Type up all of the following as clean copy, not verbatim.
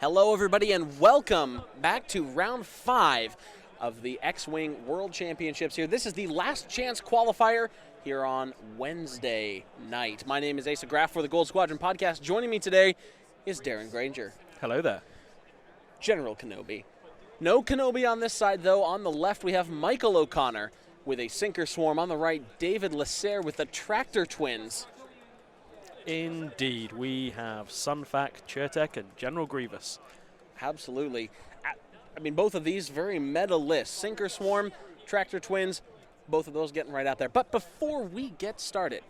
Hello, everybody, and welcome back to round 5 of the X-Wing World Championships here. This is the last chance qualifier here on Wednesday night. My name is Asa Graff for the Gold Squadron podcast. Joining me today is Darren Granger. Hello there. General Kenobi. No Kenobi on this side, though. On the left, we have Michael O'Connor with a Sinker Swarm. On the right, David Lasserre with the Tractor Twins. Indeed, we have Sunfac, Chertek, and General Grievous. Absolutely. I mean, both of these very meta lists. Sinker Swarm, Tractor Twins, both of those getting right out there. But before we get started,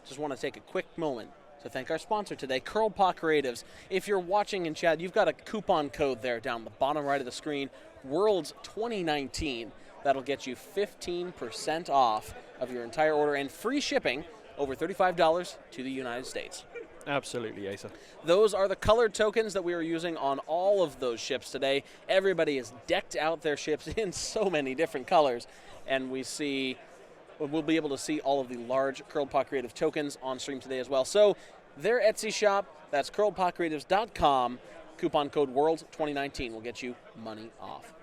just want to take a quick moment to thank our sponsor today, Curl Paw Creatives. If you're watching in chat, you've got a coupon code there down the bottom right of the screen, Worlds 2019. That'll get you 15% off of your entire order and free shipping over $35 to the United States. Absolutely, Asa. Those are the colored tokens that we are using on all of those ships today. Everybody has decked out their ships in so many different colors, and we'll be able to see all of the large Curled Paw Creative tokens on stream today as well. So their Etsy shop, that's curledpawcreatives.com, coupon code WORLD2019 will get you money off.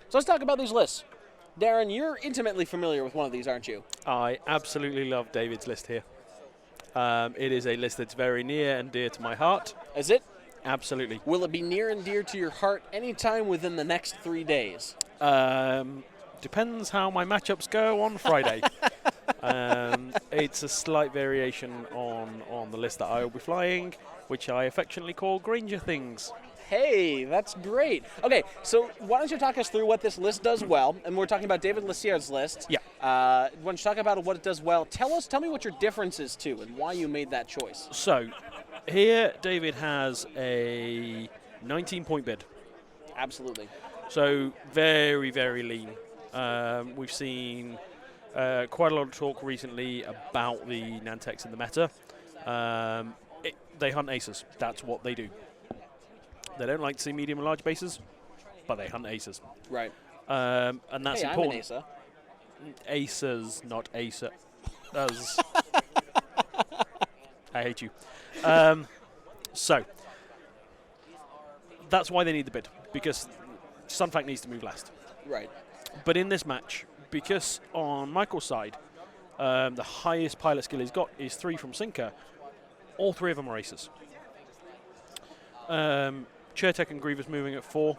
So let's talk about these lists. Darren, you're intimately familiar with one of these, aren't you? I absolutely love David's list here. It is a list that's very near and dear to my heart. Is it? Absolutely. Will it be near and dear to your heart anytime within the next 3 days? Depends how my matchups go on Friday. It's a slight variation on the list that I will be flying, which I affectionately call Granger Things. Hey, that's great. Okay, so why don't you talk us through what this list does well? And we're talking about David Lasserre's list. Yeah. Why don't you talk about what it does well? Tell me what your difference is too, and why you made that choice. So, here David has a 19-point bid. Absolutely. So very, very lean. We've seen quite a lot of talk recently about the Nantex in the meta. They hunt aces. That's what they do. They don't like to see medium and large bases, but they hunt aces. Right. And that's important. I'm an Asa. Aces, not Asa. I hate you. So, that's why they need the bid, because Sunfac needs to move last. Right. But in this match, because on Michael's side, the highest pilot skill he's got is 3 from Sinker, all 3 of them are aces. Chertek and Grievous moving at 4,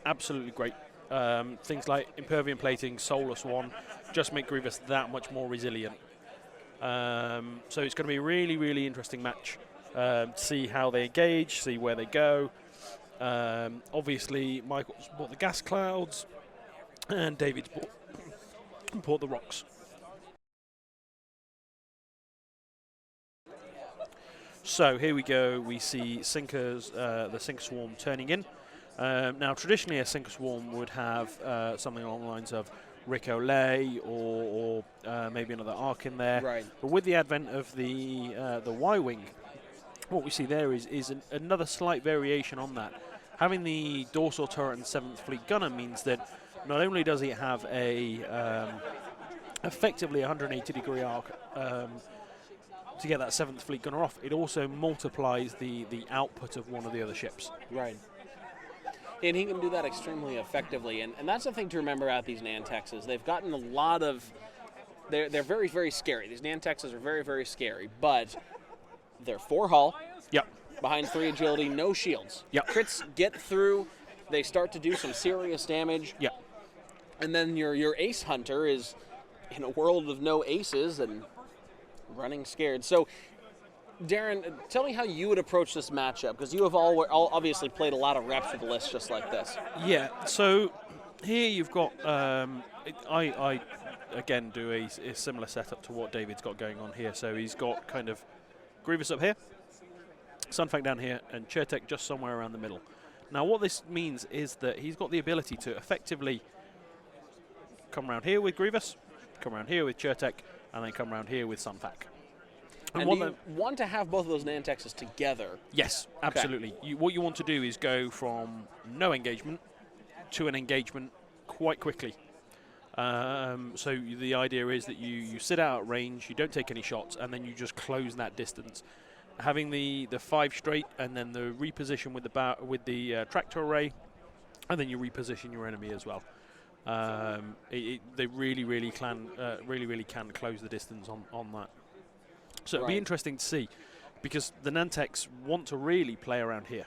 absolutely great. Things like Impervium Plating, Soulless One, just make Grievous that much more resilient. So it's going to be a really, really interesting match. See how they engage, see where they go. Obviously, Michael's bought the gas clouds, and David's bought the rocks. So here we go. We see the Sinker Swarm turning in. Now, traditionally, a Sinker Swarm would have something along the lines of Rick Olay or maybe another arc in there. Right. But with the advent of the Y-Wing, what we see there is another slight variation on that. Having the dorsal turret and 7th Fleet gunner means that not only does he have a effectively 180-degree arc to get that 7th Fleet gunner off, it also multiplies the output of one of the other ships. Right. And he can do that extremely effectively. And that's the thing to remember about these Nantexes. They've gotten a lot of... They're very, very scary. These Nantexes are very, very scary. But they're 4 hull. Yep. Behind 3 agility, no shields. Yep. Crits get through. They start to do some serious damage. Yep. And then your ace hunter is in a world of no aces and running scared. So, Darren, tell me how you would approach this matchup, because you have all obviously played a lot of reps with the list just like this. Yeah, so here you've got, I again do a similar setup to what David's got going on here. So he's got kind of Grievous up here, Sunfac down here, and Chertek just somewhere around the middle. Now what this means is that he's got the ability to effectively come around here with Grievous, come around here with Chertek, and then come around here with Sunfac. And do you want to have both of those Nantexes together? Yes, absolutely. Okay. What you want to do is go from no engagement to an engagement quite quickly. So the idea is that you sit out at range, you don't take any shots, and then you just close that distance. having the 5 straight, and then the reposition with the tractor array, and then you reposition your enemy as well. They really can close the distance on that. So it'll be interesting to see, because the Nantex want to really play around here.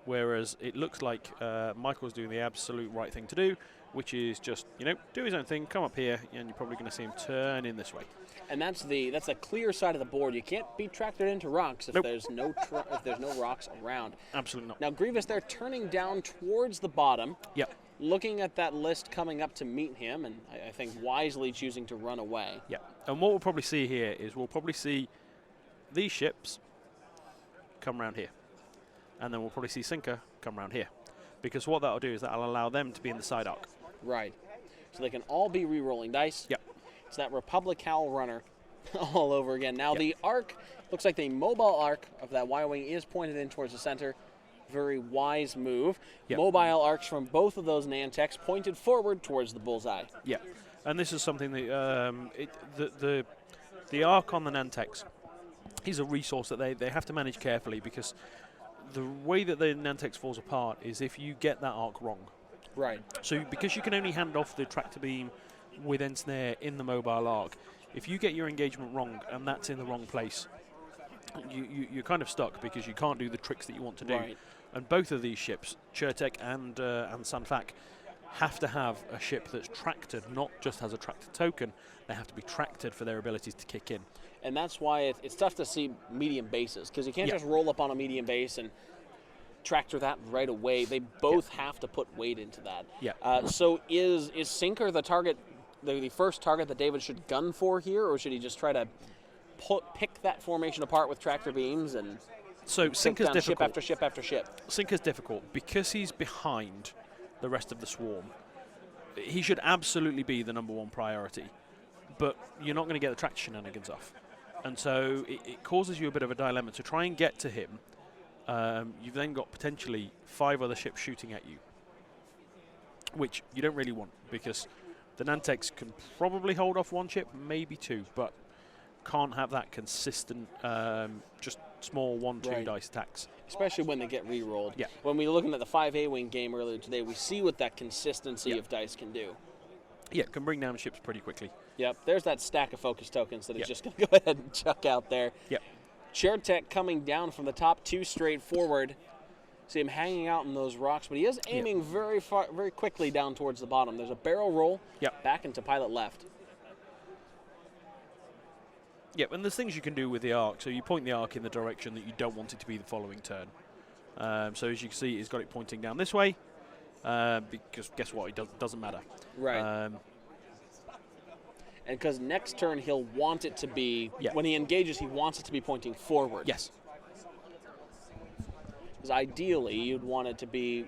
Whereas it looks like Michael's doing the absolute right thing to do, which is just, do his own thing, come up here, and you're probably going to see him turn in this way. And that's a clear side of the board. You can't be tractored into rocks if there's no rocks around. Absolutely not. Now Grievous, they're turning down towards the bottom. Yep. Looking at that list coming up to meet him, and I think wisely choosing to run away. Yeah. And what we'll probably see here is we'll probably see these ships come around here. And then we'll probably see Sinker come around here. Because what that'll do is that'll allow them to be in the side arc. Right. So they can all be re-rolling dice. Yep. It's that Republic Howl runner all over again. Now yep. the arc, looks like the mobile arc of that Y-Wing is pointed in towards the center. Very wise move. Yep. Mobile arcs from both of those Nantex pointed forward towards the bullseye. Yeah. And this is something that the arc on the Nantex is a resource that they have to manage carefully, because the way that the Nantex falls apart is if you get that arc wrong. Right. So because you can only hand off the tractor beam with ensnare in the mobile arc, if you get your engagement wrong and that's in the wrong place, you're kind of stuck, because you can't do the tricks that you want to do. Right. And both of these ships, Chertek and Sanfak, have to have a ship that's tractored, not just has a tractor token. They have to be tractored for their abilities to kick in. And that's why it's tough to see medium bases, because you can't just roll up on a medium base and tractor that right away. They both have to put weight into that. Yeah. So is Sinker the target, the first target that David should gun for here, or should he just try to pick that formation apart with tractor beams and so Sinker's difficult. Ship after ship after ship? Sinker's difficult because he's behind the rest of the swarm. He should absolutely be the #1 priority, but you're not going to get the tractor shenanigans off. And so it causes you a bit of a dilemma to try and get to him. You've then got potentially 5 other ships shooting at you, which you don't really want, because the Nantex can probably hold off 1 ship, maybe 2, but can't have that consistent, just small 1-2 dice attacks. Especially when they get re-rolled. Yeah. When we were looking at the 5A-Wing game earlier today, we see what that consistency of dice can do. Yeah, can bring down ships pretty quickly. Yep, there's that stack of focus tokens that is just going to go ahead and chuck out there. Yep. Chertek coming down from the top 2 straight forward. See him hanging out in those rocks, but he is aiming very quickly down towards the bottom. There's a barrel roll back into pilot left. Yep, and there's things you can do with the arc. So you point the arc in the direction that you don't want it to be the following turn. So as you can see, he's got it pointing down this way, because guess what? It doesn't matter. Right. And because next turn he'll want it to be, when he engages, he wants it to be pointing forward. Yes. Because ideally, you want to be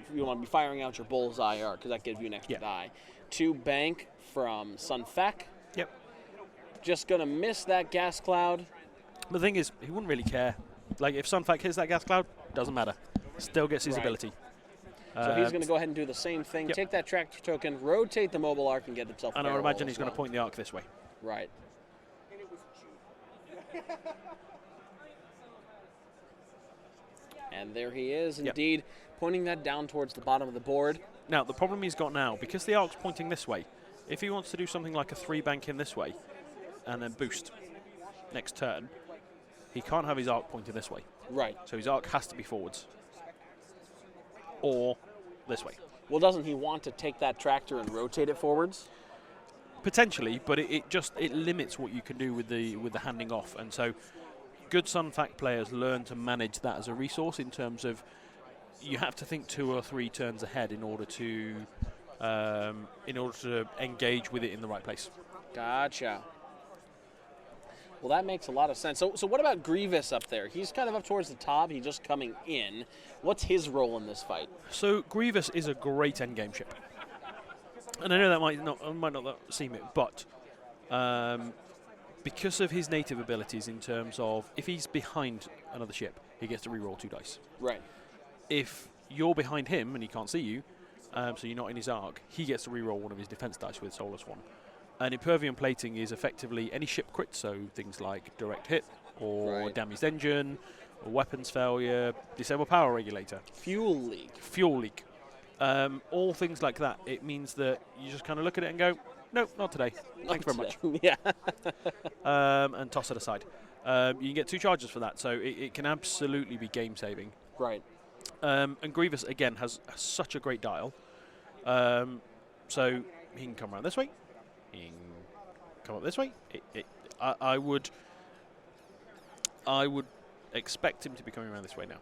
firing out your bullseye arc, because that gives you an extra die. 2 bank from Sunfak. Yep. Just going to miss that gas cloud. The thing is, he wouldn't really care. Like, if Sunfak hits that gas cloud, doesn't matter. Still gets his ability. So he's going to go ahead and do the same thing. Take that tractor token, rotate the mobile arc, and get himself a and I would barrel imagine he's going to point the arc this way. Right. And there he is, indeed, pointing that down towards the bottom of the board. Now, the problem he's got now, because the arc's pointing this way, if he wants to do something like a 3 bank in this way, and then boost next turn, he can't have his arc pointed this way. Right. So his arc has to be forwards. Or this way. Well, doesn't he want to take that tractor and rotate it forwards? Potentially, but it limits what you can do with the handing off, and so good Sunfak players learn to manage that as a resource, in terms of you have to think 2 or 3 turns ahead in order to engage with it in the right place. Gotcha. Well, that makes a lot of sense. So what about Grievous up there? He's kind of up towards the top. He's just coming in. What's his role in this fight? So Grievous is a great endgame ship. And I know that might not seem it, but because of his native abilities, in terms of if he's behind another ship, he gets to reroll 2 dice. Right. If you're behind him and he can't see you, so you're not in his arc, he gets to reroll 1 of his defense dice with Solar Swan. And Impervium plating is effectively any ship crit, so things like direct hit, or damaged engine, or weapons failure, disabled power regulator. Fuel leak. Fuel leak. All things like that. It means that you just kind of look at it and go, no, not today. Thanks very much. Yeah. And toss it aside. You can get 2 charges for that, so it can absolutely be game-saving. Right. And Grievous, again, has such a great dial. So he can come around this way. He can come up this way. I would expect him to be coming around this way now.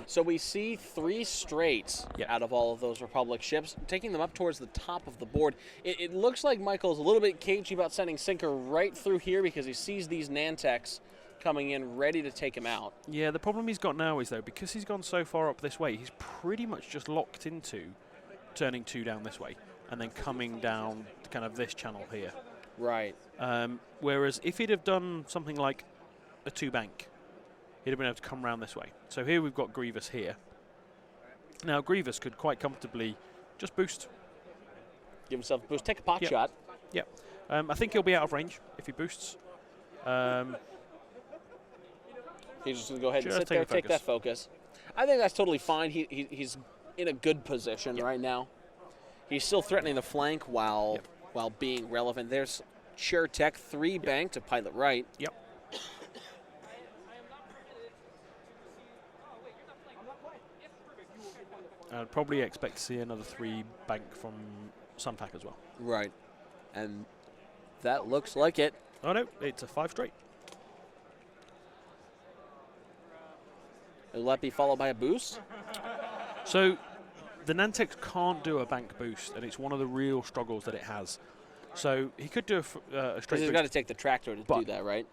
So we see 3 straights out of all of those Republic ships, taking them up towards the top of the board. It looks like Michael's a little bit cagey about sending Sinker right through here because he sees these Nantex coming in ready to take him out. Yeah, the problem he's got now is, though, because he's gone so far up this way, he's pretty much just locked into turning 2 down this way and then coming down kind of this channel here. Right. Whereas if he'd have done something like a 2-bank, he'd have been able to come around this way. So here we've got Grievous here. Now, Grievous could quite comfortably just boost. Give himself a boost. Take a pot shot. Yep. I think he'll be out of range if he boosts. He's just going to go ahead and sit there, take that focus. I think that's totally fine. He's in a good position right now. He's still threatening the flank while being relevant. There's Chair Tech 3-bank to pilot right. Yep. I'd probably expect to see another 3-bank from Sunpack as well. Right. And that looks like it. Oh, no, it's a 5 straight. Will that be followed by a boost? So the Nantex can't do a bank boost, and it's one of the real struggles that it has. So he could do a straight boost. He's got to take the tractor to do that, right?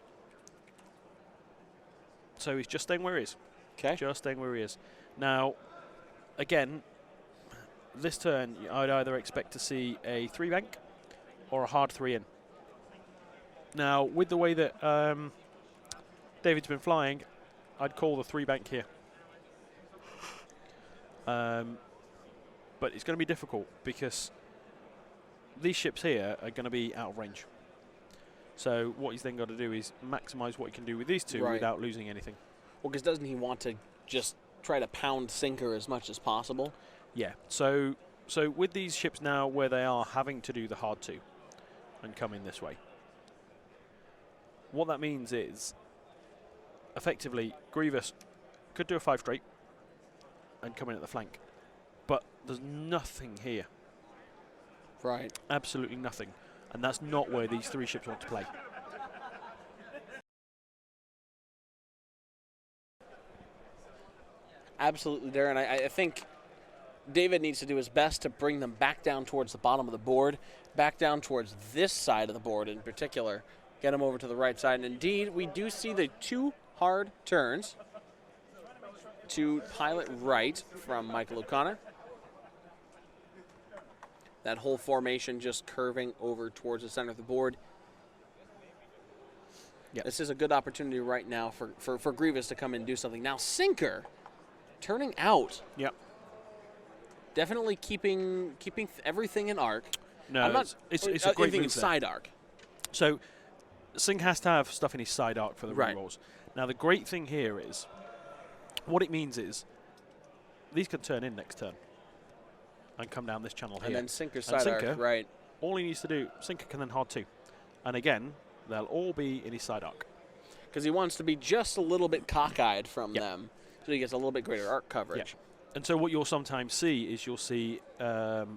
So he's just staying where he is. Okay. Just staying where he is. Now, again, this turn, I'd either expect to see a 3-bank or a hard 3 in. Now, with the way that David's been flying, I'd call the 3-bank here. But it's going to be difficult because these ships here are going to be out of range. So what he's then got to do is maximise what he can do with these 2 without losing anything. Well, because doesn't he want to just try to pound Sinker as much as possible? Yeah. So with these ships now where they are having to do the hard 2 and come in this way, what that means is effectively Grievous could do a 5 straight and come in at the flank. But there's nothing here. Right. Absolutely nothing. And that's not where these 3 ships want to play. Absolutely, Darren. I think David needs to do his best to bring them back down towards the bottom of the board, back down towards this side of the board in particular, get them over to the right side. And indeed, we do see the 2 hard turns to pilot right from Michael O'Connor. That whole formation just curving over towards the center of the board. Yep. This is a good opportunity right now for Grievous to come in and do something. Now, Sinker turning out. Yep. Definitely keeping everything in arc. No, it's a great move in side arc. So, Singh has to have stuff in his side arc for the right. rerolls. Now, the great thing here is, what it means is, these can turn in next turn and come down this channel here. And then Sinker's side arc, right. All he needs to do, Sinker can then hard 2. And again, they'll all be in his side arc. Because he wants to be just a little bit cockeyed from them, so he gets a little bit greater arc coverage. Yep. And so what you'll sometimes see is you'll see a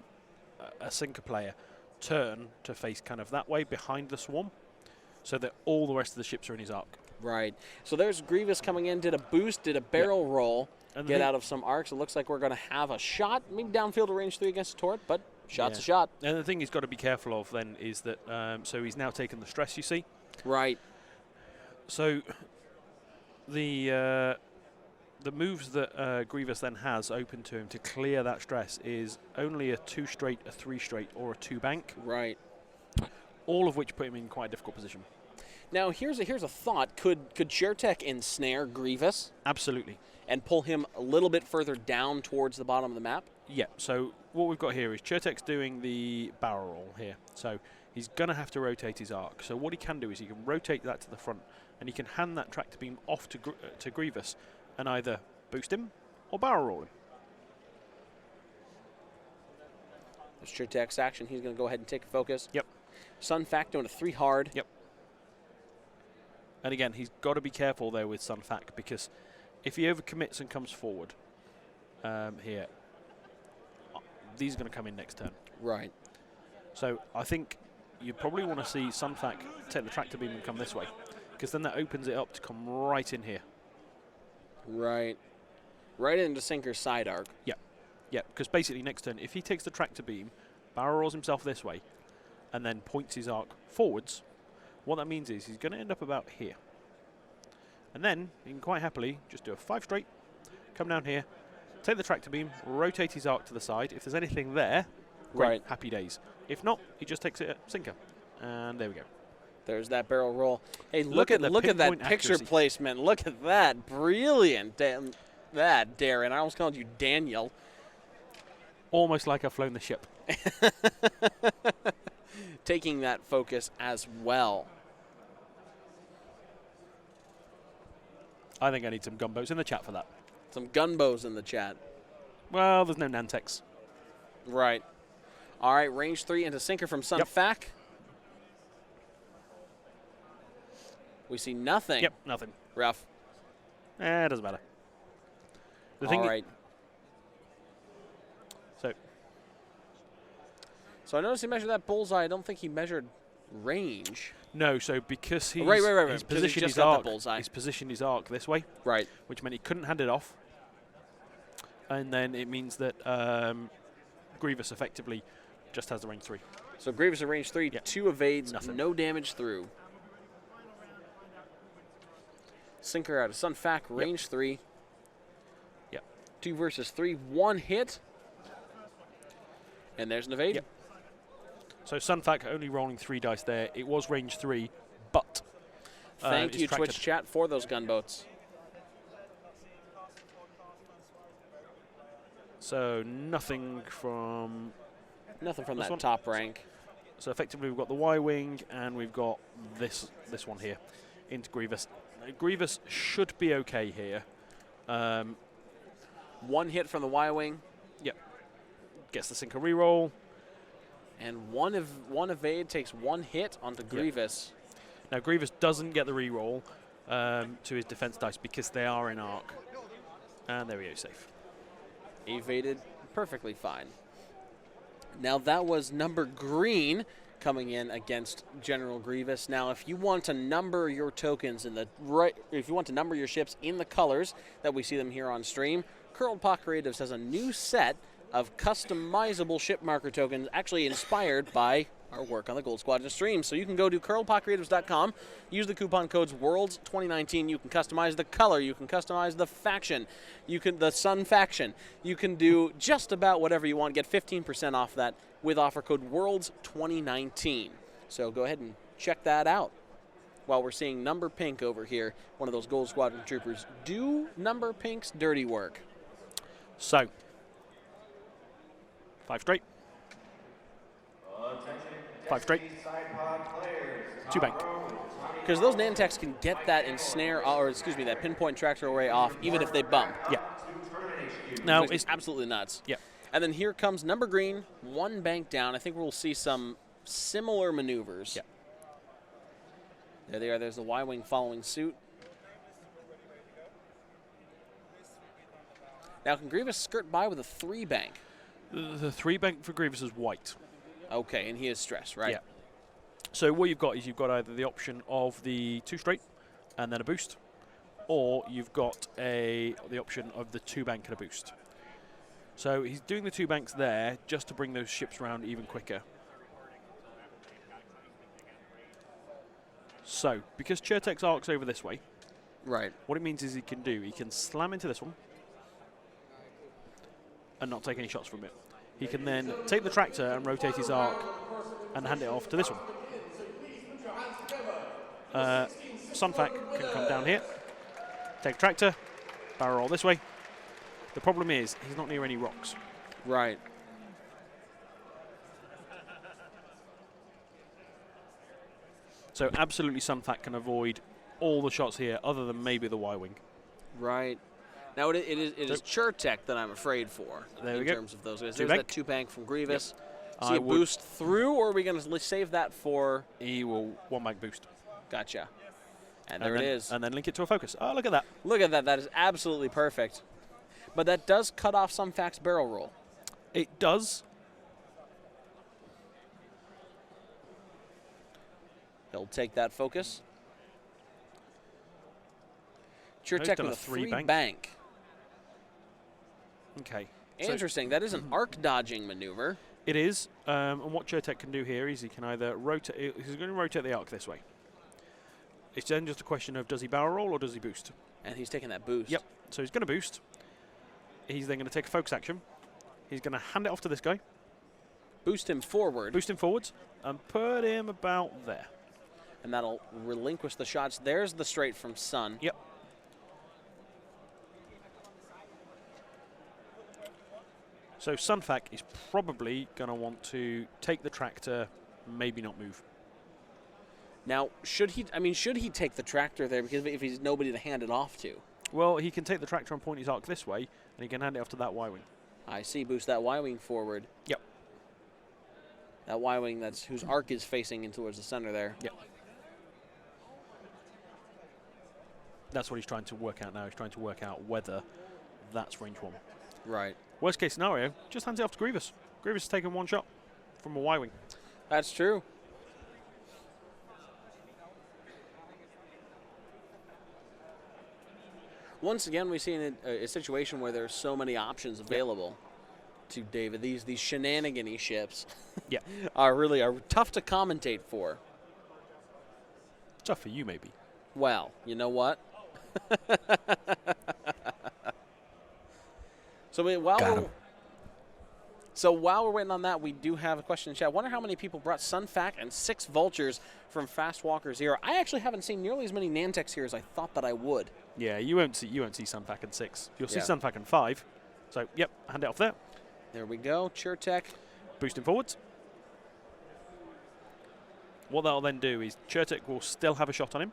Sinker player turn to face kind of that way behind the swarm, so that all the rest of the ships are in his arc. Right. So there's Grievous coming in, did a boost, did a barrel roll, and get out of some arcs. It looks like we're going to have a shot, maybe downfield to range 3 against a turret, but shot's a shot. And the thing he's got to be careful of then is that, so he's now taken the stress, you see. Right. So the moves that Grievous then has open to him to clear that stress is only a 2 straight, a 3 straight, or a 2 bank. Right. All of which put him in quite a difficult position. Now, here's a thought. Could ShareTech ensnare Grievous? Absolutely. And pull him a little bit further down towards the bottom of the map? Yeah, so what we've got here is Chertek's doing the barrel roll here. So he's going to have to rotate his arc. So what he can do is he can rotate that to the front and he can hand that tractor beam off to Grievous and either boost him or barrel roll him. There's Chertek's action. He's going to go ahead and take a focus. Yep. Sunfac doing a 3 hard. Yep. And again, he's got to be careful there with Sunfac, because if he overcommits and comes forward here, these are going to come in next turn. Right. So I think you probably want to see Sunfac take the tractor beam and come this way, because then that opens it up to come right in here. Right. Right into Sinker's side arc. Yeah. Yeah, because basically next turn, if he takes the tractor beam, barrel rolls himself this way, and then points his arc forwards, what that means is he's going to end up about here. And then he can quite happily just do a 5 straight, come down here, take the tractor beam, rotate his arc to the side. If there's anything there, great, right. Happy days. If not, he just takes it at Sinker. And there we go. There's that barrel roll. Hey, look at that picture accuracy. placement. Look at that. Brilliant. Damn that, Darren. I almost called you Daniel. Almost like I've flown the ship. Taking that focus as well. I think I need some gunboats in the chat for that. Some gunbows in the chat. Well, there's no Nantex. Right. All right, range 3 into Sinker from Sunfac. Yep. We see nothing. Yep, nothing. Rough. It doesn't matter. The All thing right. So I noticed he measured that bullseye. I don't think he measured range. No, so because he's, right. he's positioned his arc, he's positioned his arc this way, right, which meant he couldn't hand it off, and then it means that Grievous effectively just has the range 3. So Grievous at range 3, yep. 2 evades, nothing. No damage through. Sinker out of Sunfac, range 3. Yep. 2 versus 3, 1 hit, and there's an evade. Yep. So Sunfac only rolling 3 dice there. It was range 3, but thank you, tracted. Twitch chat, for those gunboats. So nothing from that one. top rank. So effectively we've got the Y-wing and we've got this one here into Grievous. Now, Grievous should be okay here. 1 hit from the Y-wing. Yep. Gets the Sinker reroll. And one evade takes 1 hit onto Grievous. Yep. Now Grievous doesn't get the reroll to his defense dice because they are in arc. And there we go, safe. Evaded perfectly fine. Now that was number green coming in against General Grievous. Now if you want to number your tokens in the if you want to number your ships in the colors that we see them here on stream, Curled Paw Creatives has a new set of customizable ship marker tokens, actually inspired by our work on the Gold Squadron stream. So you can go to curledpawcreatives.com, use the coupon codes WORLDS2019. You can customize the color, you can customize the faction, the Sun faction. You can do just about whatever you want. Get 15% off that with offer code WORLDS2019. So go ahead and check that out. While we're seeing Number Pink over here, one of those Gold Squadron troopers, do Number Pink's dirty work. So 5 straight. 5 straight. 2 bank. Because those Nantex can get that ensnare, or excuse me, that pinpoint tractor array off, even if they bump. Yeah. Now it's absolutely nuts. Yeah. And then here comes number green, 1 bank down. I think we'll see some similar maneuvers. Yeah. There they are. There's the Y-wing following suit. Now can Grievous skirt by with a 3 bank? The 3 bank for Grievous is white. Okay, and he is stressed, right? Yeah. So what you've got is you've got either the option of the 2 straight and then a boost, or you've got the option of the 2 bank and a boost. So he's doing the 2 banks there just to bring those ships around even quicker. So because Chertek's arc's over this way, right, what it means is he can slam into this one and not take any shots from it. He can then take the tractor and rotate his arc and hand it off to this one. Sunfac can come down here, take tractor, barrel roll this way. The problem is he's not near any rocks. Right. So absolutely Sunfac can avoid all the shots here, other than maybe the Y-wing. Right. Now it is Churtek that I'm afraid for in terms of those guys. There's that 2-bank from Grievous. Yep. See a boost through, or are we going to save that for? He will 1-bank boost. Gotcha. And there it is. And then link it to a focus. Oh, look at that. Look at that. That is absolutely perfect. But that does cut off Sunfac's barrel roll. It does. He'll take that focus. Churtek with a 3-bank. Okay. Interesting. That is an arc dodging maneuver. It is. And what Churtek can do here is he can either rotate. He's going to rotate the arc this way. It's then just a question of does he barrel roll or does he boost? And he's taking that boost. Yep. So he's going to boost. He's then going to take a focus action. He's going to hand it off to this guy. Boost him forward. Boost him forwards and put him about there. And that'll relinquish the shots. There's the straight from Sun. Yep. So Sunfac is probably going to want to take the tractor, maybe not move. Now, should he take the tractor there because if he's nobody to hand it off to? Well, he can take the tractor and point his arc this way, and he can hand it off to that Y-wing. I see. Boost that Y-wing forward. Yep. That Y-wing whose arc is facing in towards the center there. Yep. That's what he's trying to work out now. He's trying to work out whether that's range 1. Right. Worst case scenario, just hands it off to Grievous. Grievous has taken 1 shot from a Y-wing. That's true. Once again, we see a situation where there's so many options available to David. These shenanigan-y ships are tough to commentate for. Tough for you, maybe. Well, you know what? So while we're waiting on that, we do have a question in chat. I wonder how many people brought Sunfac and 6 Vultures from Fast Walker Zero. I actually haven't seen nearly as many Nantex here as I thought that I would. Yeah, you won't see Sunfac and 6. You'll see Sunfac and 5. So yep, hand it off there. There we go. Churtek. Boost him forwards. What that'll then do is Churtek will still have a shot on him.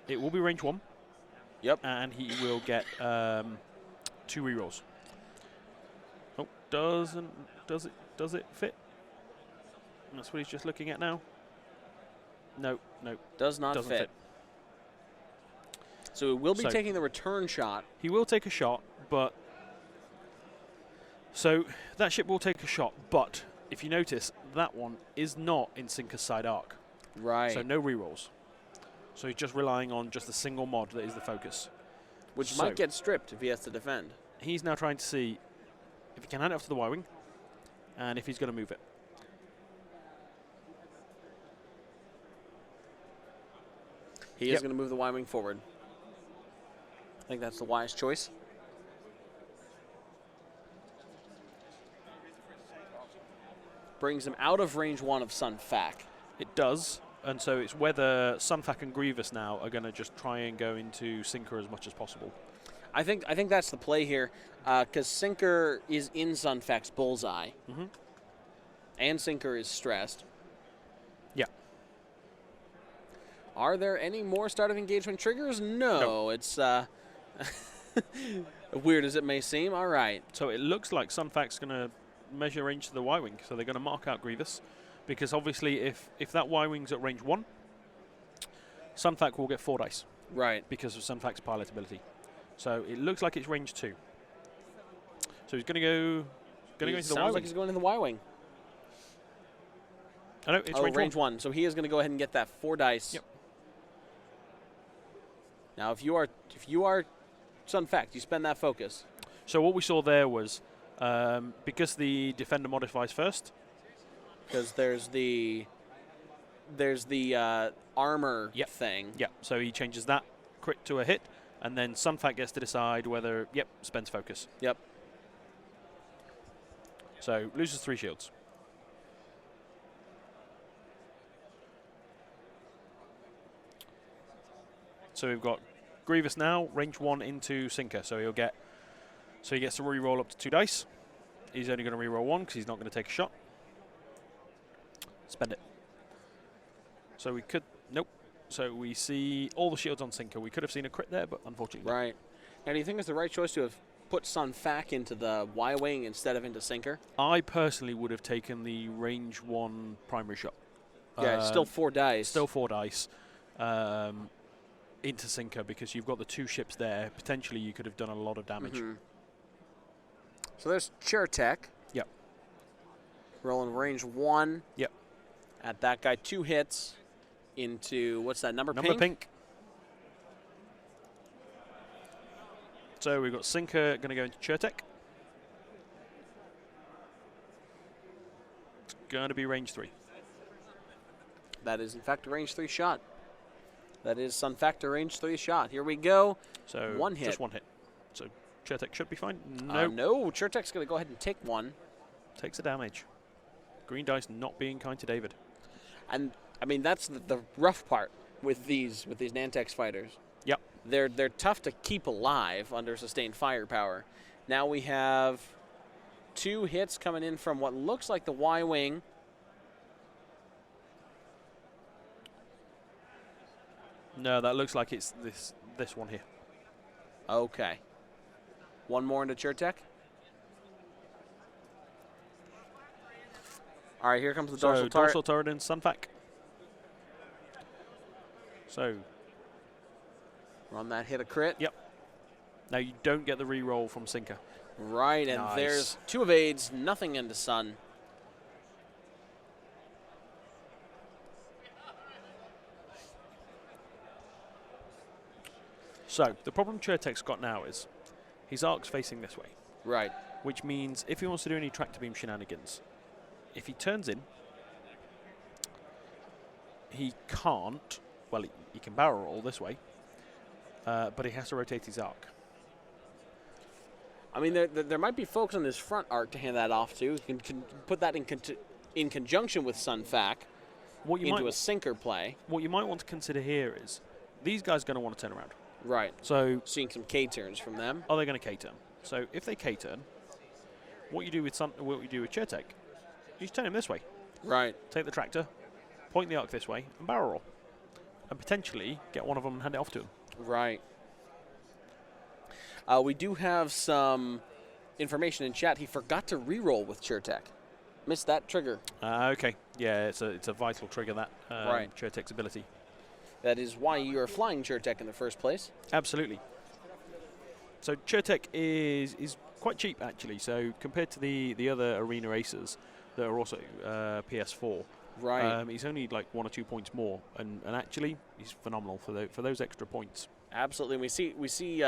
It will be range 1. Yep. And he will get 2 rerolls. Oh, does it fit? That's what he's just looking at now. No. Does not doesn't fit. So he will be taking the return shot. He will take a shot, but so that ship will take a shot, but if you notice, that one is not in Sinker's side arc. Right. So no rerolls. So he's just relying on just a single mod that is the focus. Which might get stripped if he has to defend. He's now trying to see if he can hand it off to the Y-wing and if he's going to move it. He is going to move the Y-wing forward. I think that's the wise choice. Brings him out of range 1 of Sunfac. It does, and so it's whether Sunfac and Grievous now are going to just try and go into Sinker as much as possible. I think that's the play here, because Sinker is in Sunfac's bullseye, and Sinker is stressed. Yeah. Are there any more start of engagement triggers? No. It's weird as it may seem. All right. So it looks like Sunfac's going to measure range to the Y-wing, so they're going to mark out Grievous, because obviously if that Y-wing's at range 1, Sunfac will get 4 dice. Right. Because of Sunfac's pilot ability. So it looks like it's range 2. So he's going to go into the Y-wing. Sounds like he's going into the Y-wing. I know, it's range 1. So he is going to go ahead and get that 4 dice. Yep. Now, if you are Sunfac, you spend that focus. So what we saw there was because the defender modifies first. Because there's the armor thing. Yeah. So he changes that crit to a hit, and then Sunfac gets to decide whether spends focus. Yep. So loses 3 shields. So we've got Grievous now, range 1 into Sinker. So he gets to re-roll up to 2 dice. He's only going to re-roll 1 because he's not going to take a shot. Spend it. So we could, nope. So we see all the shields on Sinker. We could have seen a crit there, but unfortunately Right. Now, do you think it's the right choice to have put Sun Fac into the Y-Wing instead of into Sinker? I personally would have taken the range 1 primary shot. Yeah, it's still 4 dice. Still 4 dice into Sinker, because you've got the 2 ships there. Potentially you could have done a lot of damage. So there's Chertek. Yep. Rolling range 1. Yep. At that guy, 2 hits into, what's that, number pink? So we've got Sinker going to go into Chertek. It's going to be range 3. That is, in fact, a range 3 shot. That is Sun Fac to range 3 shot. Here we go. So 1 hit. Just 1 hit. So Chertek should be fine. No, Chertek's going to go ahead and take 1. Takes the damage. Green dice not being kind to David. And I mean, that's the rough part with these Nantex fighters. Yep. They're tough to keep alive under sustained firepower. Now we have 2 hits coming in from what looks like the Y-Wing. No, that looks like it's this one here. Okay. 1 more into Chertek. All right, here comes the dorsal turret. Dorsal turret in Sun Fac. So Run that hit a crit. Yep. Now you don't get the reroll from Sinker. Right, and Nice. there's 2 evades, nothing into Sun. So the problem Chertek's got now is his arc's facing this way, Right. which means if he wants to do any tractor beam shenanigans, if he turns in, he can't. Well, he can barrel roll this way, but he has to rotate his arc. I mean, there might be folks on this front arc to hand that off to. You can put that in conjunction with Sun Fac What you into might a sinker play. what you might want to consider here is these guys are going to want to turn around. Right. So Seeing some K turns from them. are they going to K-turn? So if they K-turn, what you do with Chertek, you just turn him this way. Right. Take the tractor, point the arc this way, and barrel roll. And potentially get one of them and hand it off to him. Right. We do have some information in chat. He forgot to reroll with Chertek. Missed that trigger. Okay. Yeah, it's a vital trigger, that Right. Chertek's ability. That is why you are flying Chertek in the first place. Absolutely. So Chertek is quite cheap, actually. So compared to the other arena aces that are also PS4, Right. he's only like 1 or 2 points more, and actually he's phenomenal for those extra points. Absolutely. We see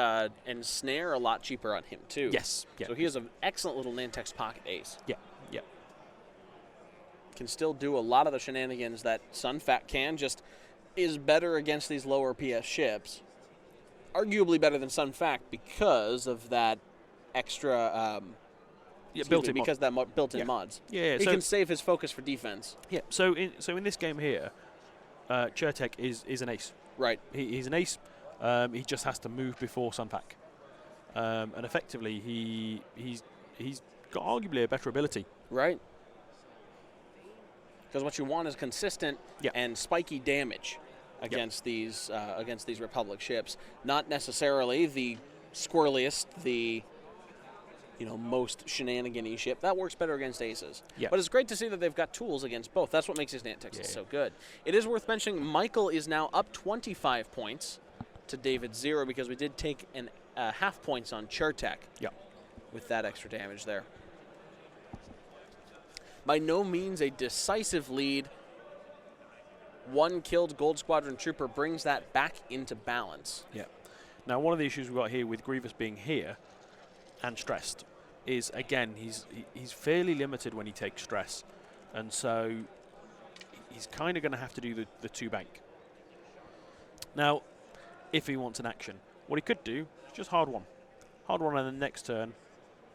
Ensnare a lot cheaper on him too. Yes. Yeah. So he is an excellent little Nantex pocket ace. Yeah. Yeah. Can still do a lot of the shenanigans that Sun Fac can. Just is better against these lower PS ships. Arguably better than Sun Fac because of that extra. Built-in because of that built-in Yeah. mods. Yeah. He So can save his focus for defense. yeah. So in this game here, Chertek is an ace. Right. He's an ace. He just has to move before Sun Fac, and effectively he's got arguably a better ability. Right. Because what you want is consistent Yeah. and spiky damage against these Republic ships. Not necessarily the squirreliest, the most shenanigan-y ship. That works better against aces. Yeah. But it's great to see that they've got tools against both. That's what makes his Nantex so good. It is worth mentioning Michael is now up 25 points to David's 0 because we did take half points on Chertek. Yeah. With that extra damage there. By no means a decisive lead. 1 killed Gold Squadron Trooper brings that back into balance. Yeah. Now, one of the issues we've got here with Grievous being here and stressed is, again, he's fairly limited when he takes stress. And so he's kind of going to have to do the 2 bank. Now, if he wants an action, what he could do is just hard 1. Hard 1 on the next turn,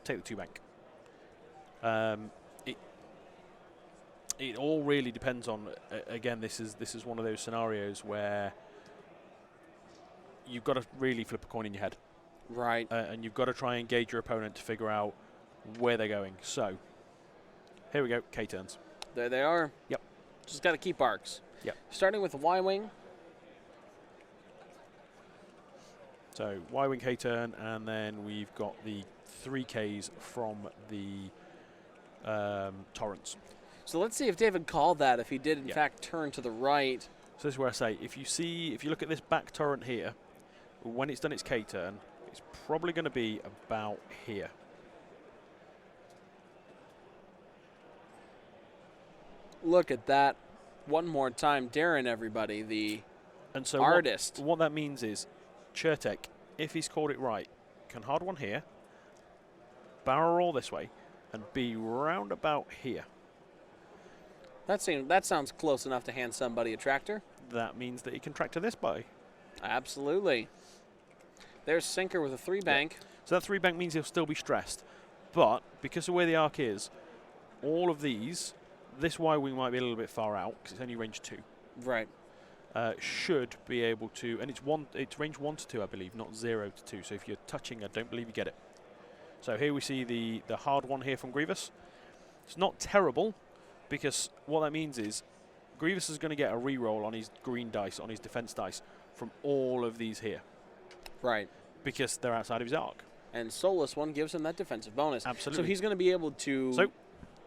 take the 2 bank. It all really depends on, again, this is one of those scenarios where you've got to really flip a coin in your head. Right. And you've got to try and engage your opponent to figure out where they're going. So, here we go, K-turns. There they are. Yep. Just got to keep arcs. Yep. Starting with the Y-Wing. So Y-wing K-turn, and then we've got the 3Ks from the Torrents. So let's see if David called that, if he did in fact turn to the right. So this is where I say, if you look at this back Torrent here, when it's done its K-turn, it's probably going to be about here. Look at that. One more time, Darren, everybody, the artist. What that means is, Chertek, if he's called it right, can hard one here, barrel roll this way, and be round about here. That sounds close enough to hand somebody a tractor. That means that he can tractor this by. Absolutely. There's Sinker with a 3-bank. Yeah. So that 3-bank means he'll still be stressed. But because of where the arc is, all of these, this Y-wing might be a little bit far out because it's only range 2. Right. Should be able to, and it's range 1 to 2, I believe, not 0 to 2. So if you're touching, I don't believe you get it. So here we see the hard one here from Grievous. It's not terrible, because what that means is Grievous is going to get a reroll on his green dice, on his defense dice, from all of these here. Right. Because they're outside of his arc. And Soulless one gives him that defensive bonus. Absolutely. So he's going to be able to... So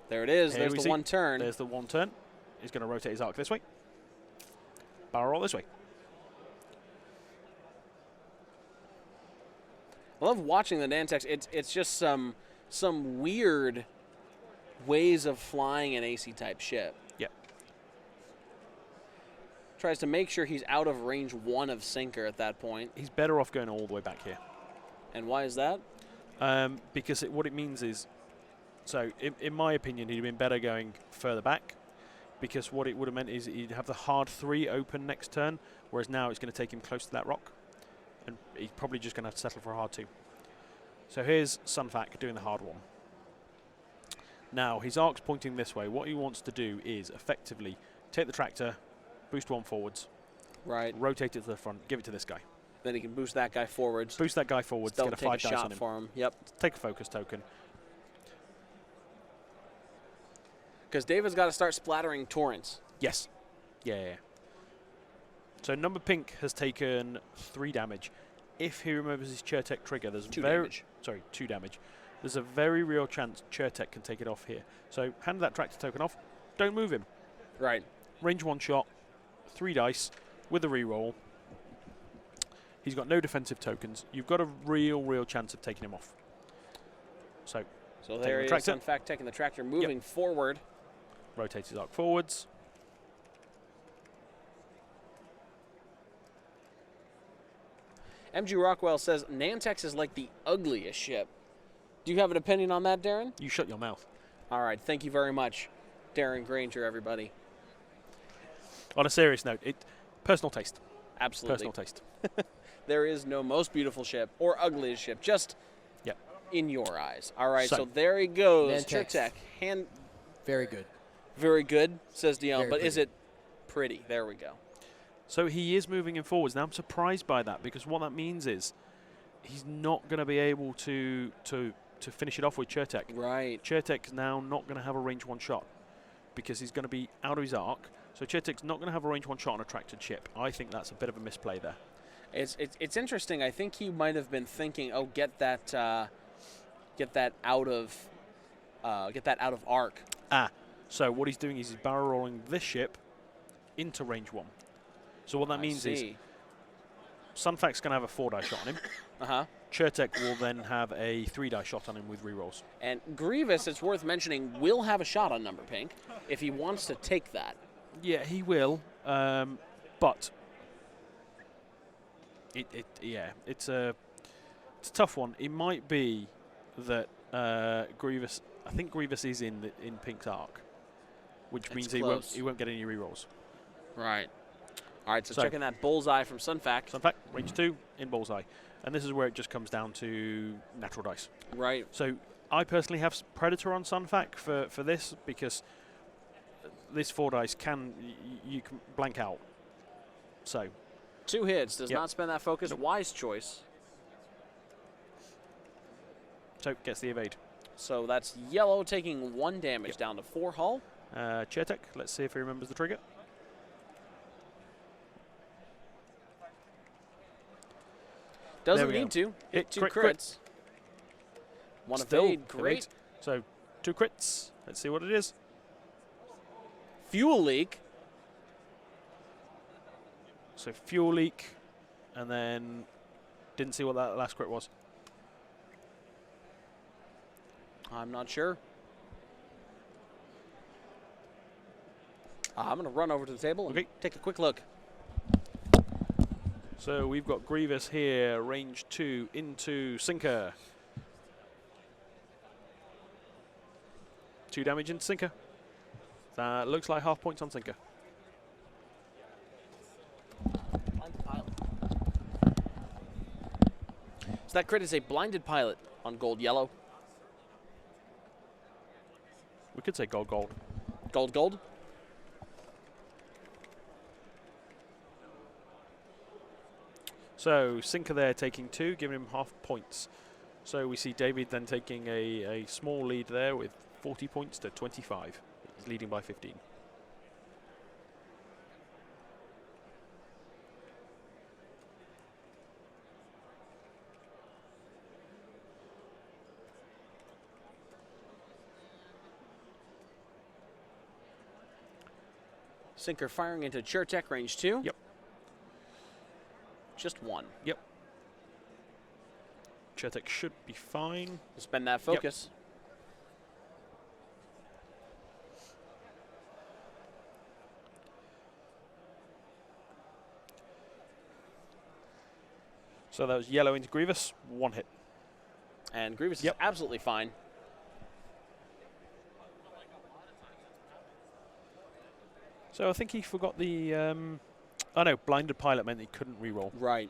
there it is. There's the one turn. There's the one turn. He's going to rotate his arc this way. Barrel roll this way. I love watching the Nantex. It's just some weird ways of flying an AC-type ship. Yep. Tries to make sure he's out of range 1 of Sinker at that point. He's better off going all the way back here. And why is that? Because what it means is, so in my opinion, he'd have been better going further back, because what it would have meant is he'd have the hard 3 open next turn, whereas now it's going to take him close to that rock, and he's probably just going to have to settle for a hard 2. So here's Sunfac doing the hard 1. Now his arc's pointing this way. What he wants to do is effectively take the tractor, boost 1 forwards, right, rotate it to the front, give it to this guy. Then he can boost that guy forwards. Boost that guy forwards, Still get a 5 dice shot on him. for him. Yep. Take a focus token. Because David's got to start splattering torrents. Yes. Yeah. So number pink has taken 3 damage. If he removes his Chertek trigger, there's 2 damage. Sorry, 2 damage. There's a very real chance Chertek can take it off here. So hand that tractor token off. Don't move him. Right. Range 1 shot, 3 dice with a reroll. He's got no defensive tokens. You've got a real chance of taking him off. So there he is, in fact, taking the tractor, moving forward. Rotate his arc forwards. MG Rockwell says Nantex is like the ugliest ship. Do you have an opinion on that, Darren? You shut your mouth. All right, thank you very much, Darren Granger, everybody. On a serious note, personal taste. Absolutely. Personal taste. There is no most beautiful ship or ugliest ship, just in your eyes. All right, so there he goes. Chertek. Very good. Very good, says Dion, Very but pretty. is it pretty? There we go. So he is moving him forwards. Now I'm surprised by that, because what that means is he's not going to be able to finish it off with Chertek. Right. Chertek's now not going to have a range 1 shot because he's going to be out of his arc. So Chertek's not going to have a range 1 shot on a tractored ship. I think that's a bit of a misplay there. It's interesting. I think he might have been thinking, oh, get that out of arc. So what he's doing is he's barrel rolling this ship into range 1. So what that means is Sunfac's going to have a 4 die shot on him. Chertek will then have a 3 die shot on him with rerolls. And Grievous, it's worth mentioning, will have a shot on number pink if he wants to take that. Yeah, he will. But it's a tough one. It might be that Grievous. I think Grievous is in Pink's arc, which means he won't get any rerolls. Right. All right. So checking that bullseye from Sunfac. Sunfac, range 2 in bullseye, and this is where it just comes down to natural dice. Right. So I personally have Predator on Sunfac for this, because this 4 dice you can blank out. So 2 hits, does not spend that focus. Nope. Wise choice. So gets the evade. So that's yellow taking 1 damage down to 4 hull. Chertek, let's see if he remembers the trigger. Doesn't we go. need to. Hit Hit 2 crit, crits. crit. One Still evade. Great. evades. So 2 crits. Let's see what it is. Fuel leak. So fuel leak, and then didn't see what that last crit was. I'm not sure. I'm going to run over to the table and take a quick look. So we've got Grievous here, range 2 into Sinker. 2 damage into Sinker. That looks like half points on Sinker. So that crit is a blinded pilot on gold yellow. We could say gold, gold. Gold, gold. So Sinker there taking 2, giving him half points. So we see David then taking a small lead there with 40 points to 25. He's leading by 15. Sinker firing into Chertek, range 2. Yep. Just 1. Yep. Chertek should be fine. Spend that focus. So that was yellow into Grievous, 1 hit. And Grievous is absolutely fine. So I think he forgot the... oh no, blinded pilot meant he couldn't reroll. Right.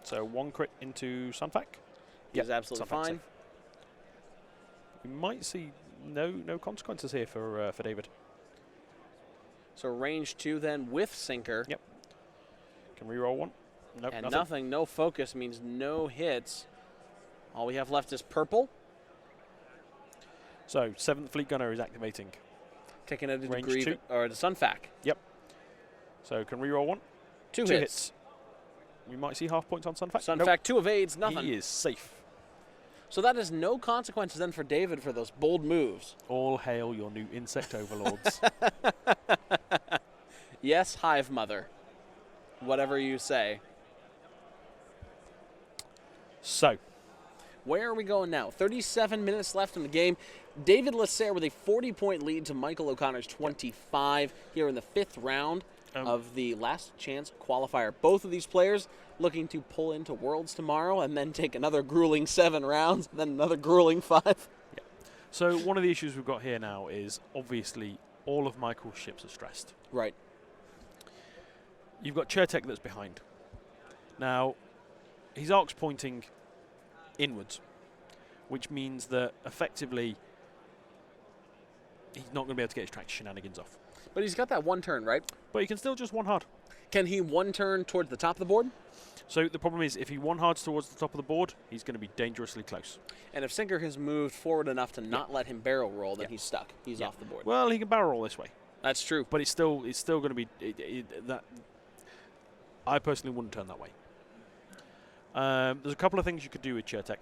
So 1 crit into Sunfac. He's absolutely fine. Safe. We might see no consequences here for David. So range 2 then with Sinker. Yep. Can reroll 1. Nope, And nothing. No focus means no hits. All we have left is purple. So 7th Fleet Gunner is activating. Taking it into Range 2. or the Sunfac. Yep. So can reroll 1. 2 2 hits. We might see half points on Sunfac. Sunfac, Nope. 2 evades, nothing. He is safe. So that is no consequences then for David for those bold moves. All hail your new insect overlords. Yes, Hive Mother. Whatever you say. So, where are we going now? 37 minutes left in the game. David Lasserre with a 40-point lead to Michael O'Connor's 25 here in the 5th round of the last chance qualifier. Both of these players looking to pull into Worlds tomorrow and then take another grueling 7 rounds, then another grueling 5. yeah. So one of the issues we've got here now is obviously all of Michael's ships are stressed. Right. You've got Chertek that's behind. Now, his arc's pointing inwards, which means that effectively he's not going to be able to get his track shenanigans off. But he's got that 1 turn, right? But he can still just 1 hard. Can he 1 turn towards the top of the board? So the problem is if he 1 hards towards the top of the board, he's going to be dangerously close. And if Sinker has moved forward enough to not let him barrel roll, then he's stuck. He's off the board. Well, he can barrel roll this way. That's true. But it's still going to be that. I personally wouldn't turn that way. There's a couple of things you could do with Chertek.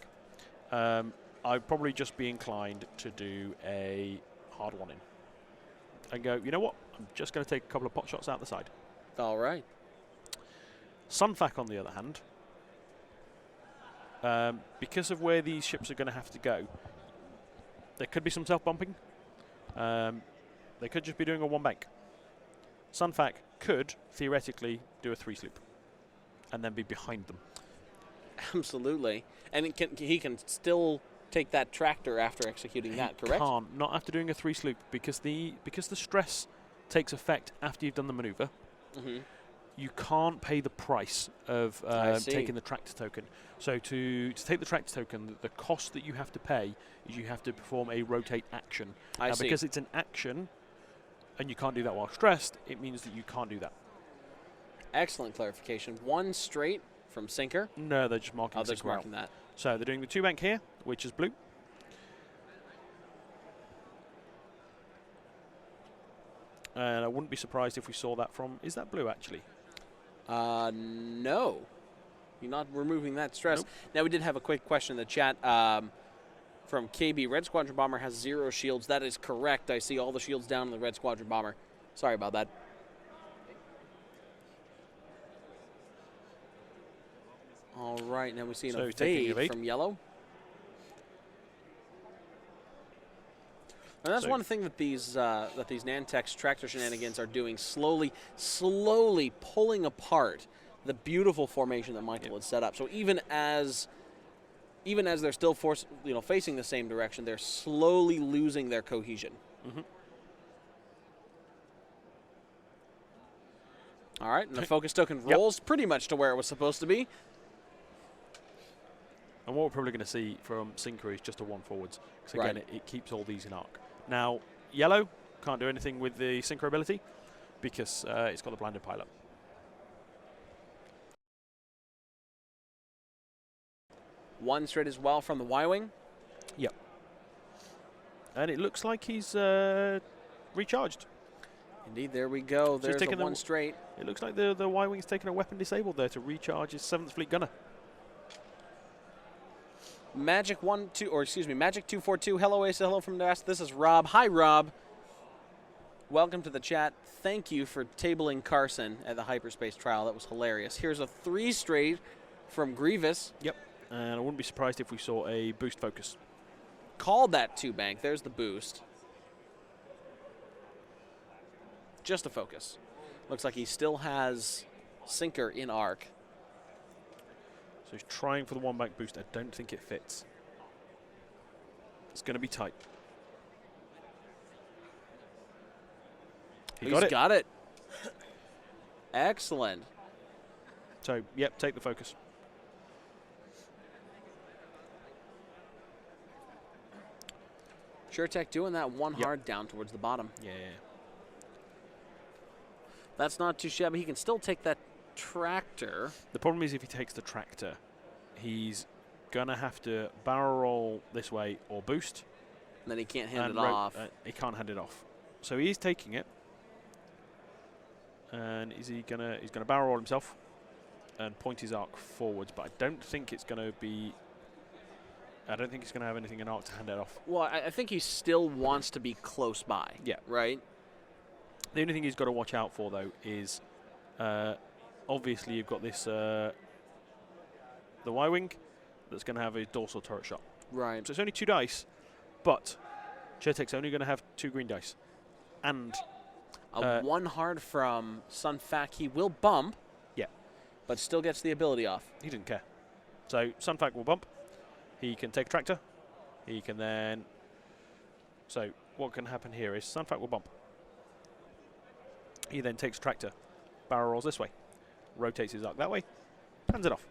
I'd probably just be inclined to do a hard 1 in. And go, you know what? I'm just going to take a couple of pot shots out the side. All right. Sunfac, on the other hand, because of where these ships are going to have to go, there could be some self-bumping. They could just be doing a 1 bank. Sunfac could, theoretically, do a 3 sloop and then be behind them. Absolutely. And he can still take that tractor after executing that, correct? Can't, not after doing a 3 sloop, because the stress takes effect after you've done the maneuver. Mm-hmm. You can't pay the price of taking the tractor token. So to take the tractor token, the cost that you have to pay is you have to perform a rotate action. I see. Because it's an action, and you can't do that while stressed, it means that you can't do that. Excellent clarification. 1 straight from Sinker. No, they're just marking. Oh, they're just marking that. So they're doing the 2 bank here, which is blue. And I wouldn't be surprised if we saw that from... Is that blue, actually? No. You're not removing that stress. Nope. Now, we did have a quick question in the chat from KB. Red Squadron Bomber has 0 shields. That is correct. I see all the shields down in the Red Squadron Bomber. Sorry about that. All right, now we see an evade from yellow. And that's one thing that these Nantex tractor shenanigans are doing, slowly pulling apart the beautiful formation that Michael had set up. So even as they're still facing the same direction, they're slowly losing their cohesion. Mm-hmm. All right, and the focus token rolls pretty much to where it was supposed to be. And what we're probably going to see from Synchro is just a 1 forwards. Because again, it keeps all these in arc. Now, yellow can't do anything with the Synchro ability because it's got the blinded pilot. One straight as well from the Y-Wing. Yep. And it looks like he's recharged. Indeed, there we go. So there's the 1 straight. It looks like the Y-Wing's taken a weapon disabled there to recharge his 7th Fleet gunner. Magic 242. Hello, Asa. Hello from Nest. This is Rob. Hi, Rob. Welcome to the chat. Thank you for tabling Carson at the hyperspace trial. That was hilarious. Here's a 3 straight from Grievous. Yep. And I wouldn't be surprised if we saw a boost focus. Called that 2-bank. There's the boost. Just a focus. Looks like he still has Sinker in arc. So he's trying for the 1-bank boost. I don't think it fits. It's going to be tight. He's got it. Excellent. So, yep, take the focus. SureTech doing that 1 hard down towards the bottom. Yeah. That's not too shabby. He can still take that tractor. The problem is if he takes the tractor, he's going to have to barrel roll this way or boost. And then he can't hand it off. He can't hand it off. So he's taking it. And he's gonna barrel roll himself and point his arc forwards, but I don't think it's going to be... I don't think he's going to have anything in arc to hand it off. Well, I think he still wants to be close by. Yeah. Right? The only thing he's got to watch out for, though, is obviously you've got this the Y-Wing that's going to have a dorsal turret shot. Right. So it's only 2 dice, but SureTech's only going to have 2 green dice. And... a 1 hard from Sunfac. He will bump. Yeah. But still gets the ability off. He didn't care. So Sunfac will bump. He can take a tractor. He can then... So what can happen here is Sunfac will bump. He then takes a tractor, barrel rolls this way, rotates his arc that way, hands it off.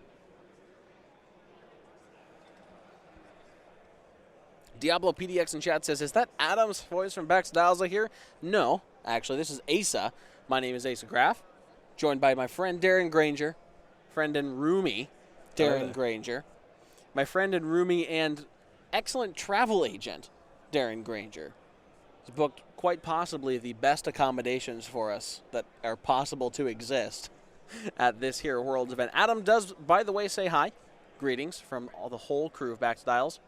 Diablo PDX in chat says, is that Adam's voice from Baxdalza here? No, actually, this is Asa. My name is Asa Graff, joined by my friend Darren Granger, friend and roomie Darren Granger, my friend and roomie and excellent travel agent Darren Granger. He's booked quite possibly the best accommodations for us that are possible to exist at this here Worlds event. Adam does, by the way, say hi. Greetings from the whole crew of Backstyles.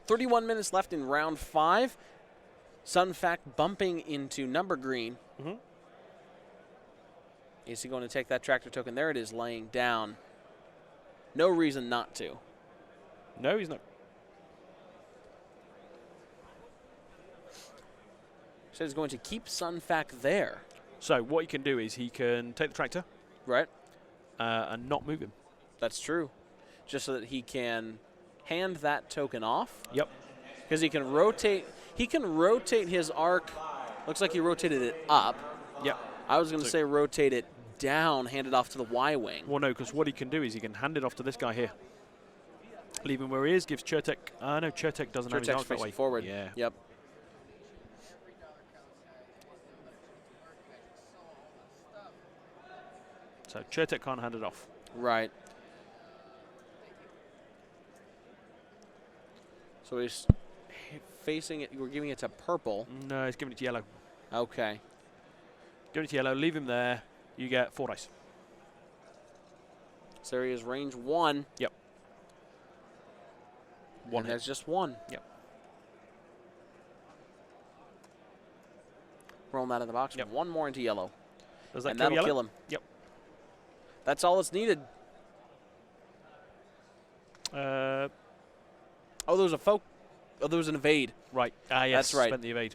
31 minutes left in round 5. Sunfac bumping into number green. Mm-hmm. Is he going to take that tractor token? There it is, laying down. No reason not to. No, he's not. So he's going to keep Sunfac there. So what he can do is he can take the tractor. Right. And not move him. That's true. Just so that he can hand that token off. Yep. Because he can rotate his arc. Looks like he rotated it up. Yep. I was going to say rotate it down, hand it off to the Y-Wing. Well, no, because what he can do is he can hand it off to this guy here. Leave him where he is, gives SureTech... no, SureTech doesn't have his arc that way. Forward. Yeah. Yep. So SureTech can't hand it off. Right. So he's facing it. We're giving it to purple. No, he's giving it to yellow. Okay. Give it to yellow. Leave him there. You get 4 dice. Lasserre is range 1. Yep. One hit. There's just one. Yep. Rolling that in the box. Yep. One more into yellow. Does that and kill that'll yellow? kill him. Yep. That's all that's needed. Uh, Oh, there was a Oh, there was an evade. right. Ah, yes. That's right. Spent the evade.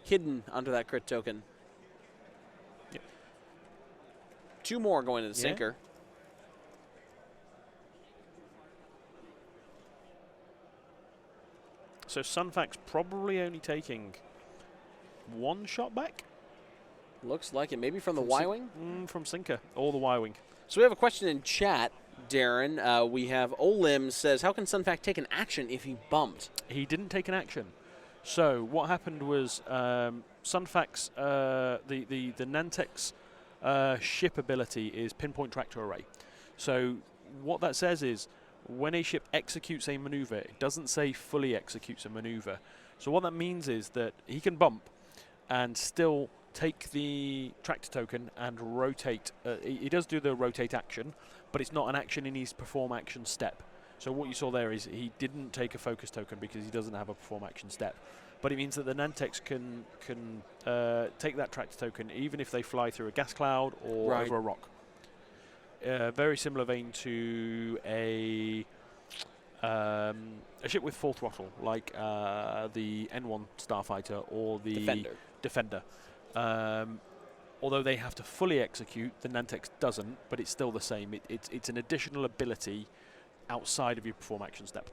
Hidden under that crit token. Yep. 2 more going to the Yeah. sinker. So Sunfac's probably only taking 1 shot back Looks like it. Maybe from the From Y-wing? from Sinker or the Y-wing. So we have a question in chat, Darren. We have Olim says, how can Sunfac take an action if he bumped? He didn't take an action. So what happened was Sunfac's the Nantek's ship ability is pinpoint tractor array. So what that says is when a ship executes a maneuver, it doesn't say fully executes a maneuver. So what that means is that he can bump and still take the tractor token and rotate. He does do the rotate action, but it's not an action in his perform action step. So what you saw there is he didn't take a focus token because he doesn't have a perform action step. But it means that the Nantex can take that tractor token even if they fly through a gas cloud or over a rock. Very similar vein to a ship with full throttle, like the N1 Starfighter or the Defender. Although they have to fully execute, the Nantex doesn't, but it's still the same. It's an additional ability outside of your perform action step.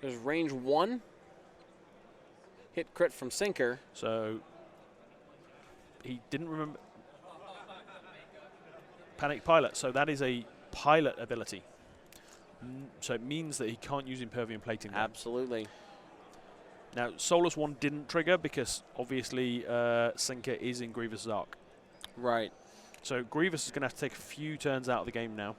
There's range 1. Hit crit from sinker. So he didn't remember Panic Pilot. So that is a pilot ability. So it means that he can't use Impervium Plating. Then. Absolutely. Now, Solus 1 didn't trigger because obviously Sinker is in Grievous' arc. Right. So Grievous is going to have to take a few turns out of the game now.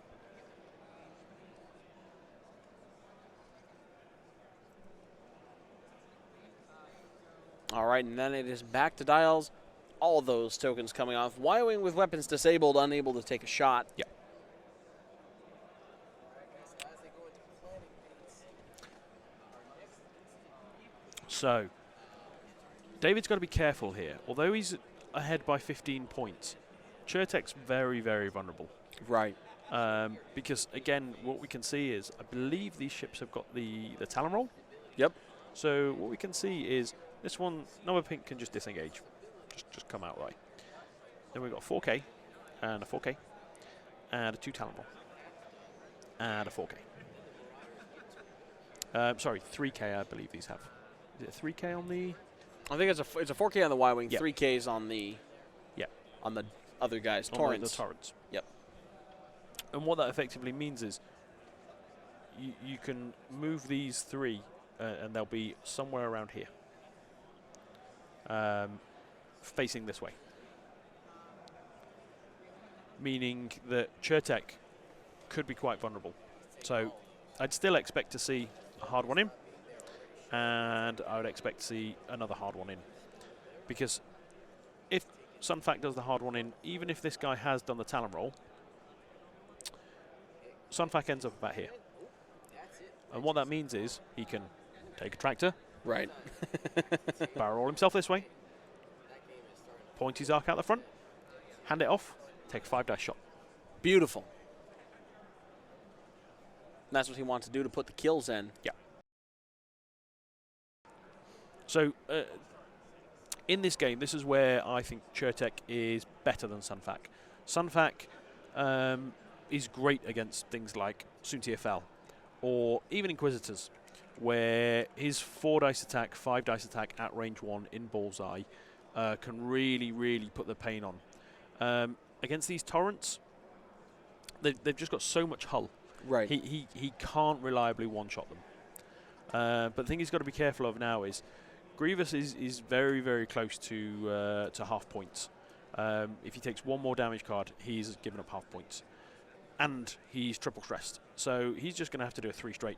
All right, and then it is back to dials. All those tokens coming off. Y-wing with weapons disabled, unable to take a shot. Yeah. So, David's got to be careful here. Although he's ahead by 15 points, Chertek's very, very vulnerable. Right. Because, again, what we can see is, I believe these ships have got the Talon roll. Yep. So, what we can see is, this one, Nova Pink can just disengage. Just come out right. Then we've got 4K, and a 4K, and a 2 Talon roll, and a 4K. Sorry, 3K I believe these have. Is it 3K on the? I think it's a 4K on the Y-wing, Yep. 3Ks on the on the other guys, Torrents. The Torrents. Yep. And what that effectively means is you can move these 3 and they'll be somewhere around here. Facing this way. Meaning that Chertek could be quite vulnerable. So I'd still expect to see a hard one in. And I would expect to see another hard one in. Because if Sunfac does the hard one in, even if this guy has done the Talon roll, Sunfac ends up about here. And what that means is he can take a tractor, Right. barrel roll himself this way, point his arc out the front, hand it off, take a 5-dice shot. Beautiful. And that's what he wants to do to put the kills in. Yeah. So, in this game, this is where I think Chertek is better than Sunfac. Sunfac is great against things like Soon TFL or even Inquisitors, where his 4-dice attack, 5-dice attack at range 1 in bullseye can really, really put the pain on. Against these Torrents, they've just got so much hull. Right. He can't reliably one-shot them. But the thing he's got to be careful of now is Grievous is very, very close to half points. If he takes 1 more damage card, he's given up half points. And he's triple stressed. So he's just going to have to do a 3 straight.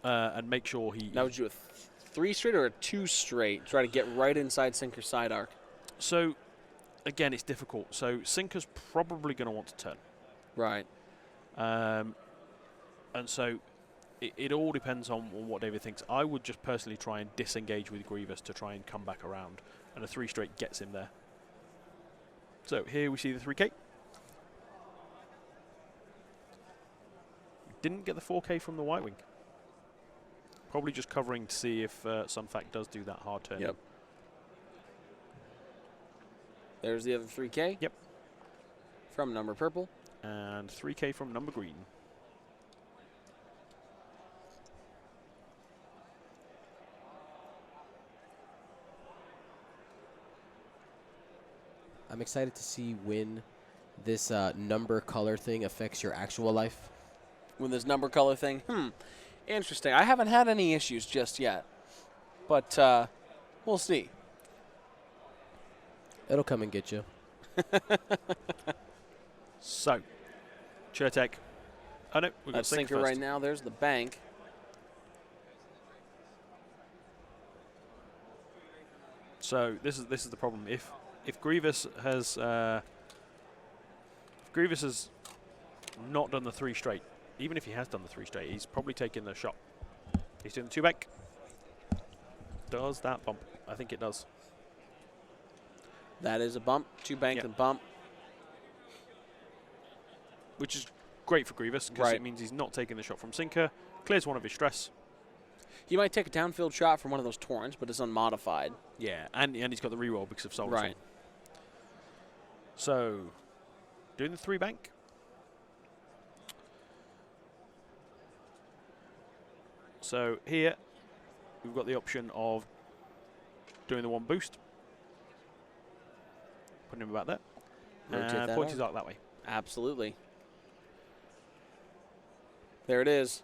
And make sure he... Now, would you do a 3 straight or a 2 straight? Try to get right inside sinker side arc. So again, it's difficult. So sinker's probably going to want to turn. Right. And so it all depends on what David thinks. I would just personally try and disengage with Grievous to try and come back around. And a 3 straight gets him there. So here we see the 3K. Didn't get the 4K from the Y-Wing. Probably just covering to see if Sunfac does do that hard turn. Yep. There's the other 3K. Yep. From number purple. And 3K from number green. I'm excited to see when this number color thing affects your actual life. When this number color thing. Interesting. I haven't had any issues just yet. But we'll see. It'll come and get you. So, Chertek. Oh no, we've got That's sinker sinker first. right now. There's the bank. So this is the problem. If Grievous has not done the 3 straight, even if he has done the 3 straight, he's probably taken the shot. He's doing the 2 bank. Does that bump? I think it does. That is a bump. 2 bank Yep. and bump. Which is great for Grievous because Right. it means he's not taking the shot from sinker. Clears one of his stress. He might take a downfield shot from one of those torrents, but it's unmodified. Yeah, and he's got the reroll because of Soul. Right. So, doing the 3 bank. So here, we've got the option of doing the 1 boost. Putting him about there. Rotate And that point out. his arc that way. Absolutely. There it is.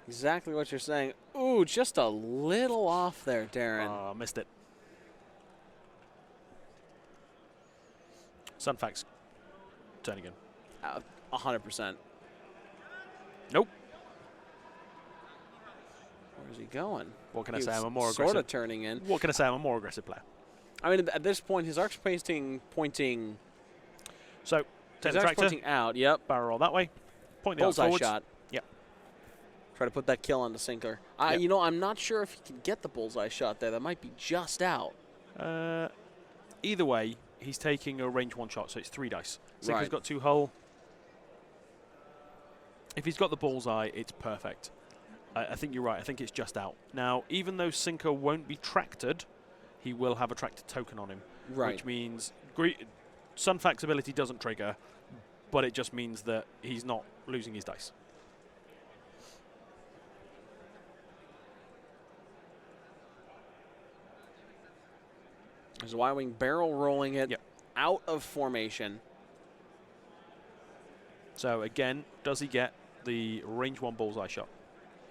Exactly what you're saying. Ooh, just a little off there, Darren. Missed it. Sunfax turn again. 100%. Nope. Where's he going? What can I He say? was I'm a more sort aggressive. of turning in. What can I say? I'm a more aggressive player. I mean, at this point, his arc's pointing So, take the tractor, pointing out. Yep. barrel roll that way, point the arc Bullseye forwards. shot. Yep. Try to put that kill on the sinker. Yep. You know, I'm not sure if he can get the bullseye shot there. That might be just out. Either way, he's taking a range 1 shot, so it's 3 dice. Sinker's Right. got 2 hull. If he's got the bullseye, it's perfect. I think you're right. I think it's just out. Now, even though Sinker won't be tractored, he will have a tractor token on him. Right. Which means Sunfac's ability doesn't trigger, but it just means that he's not losing his dice. There's Y-Wing barrel rolling it Yep. out of formation. So again, does he get the range 1 bullseye shot?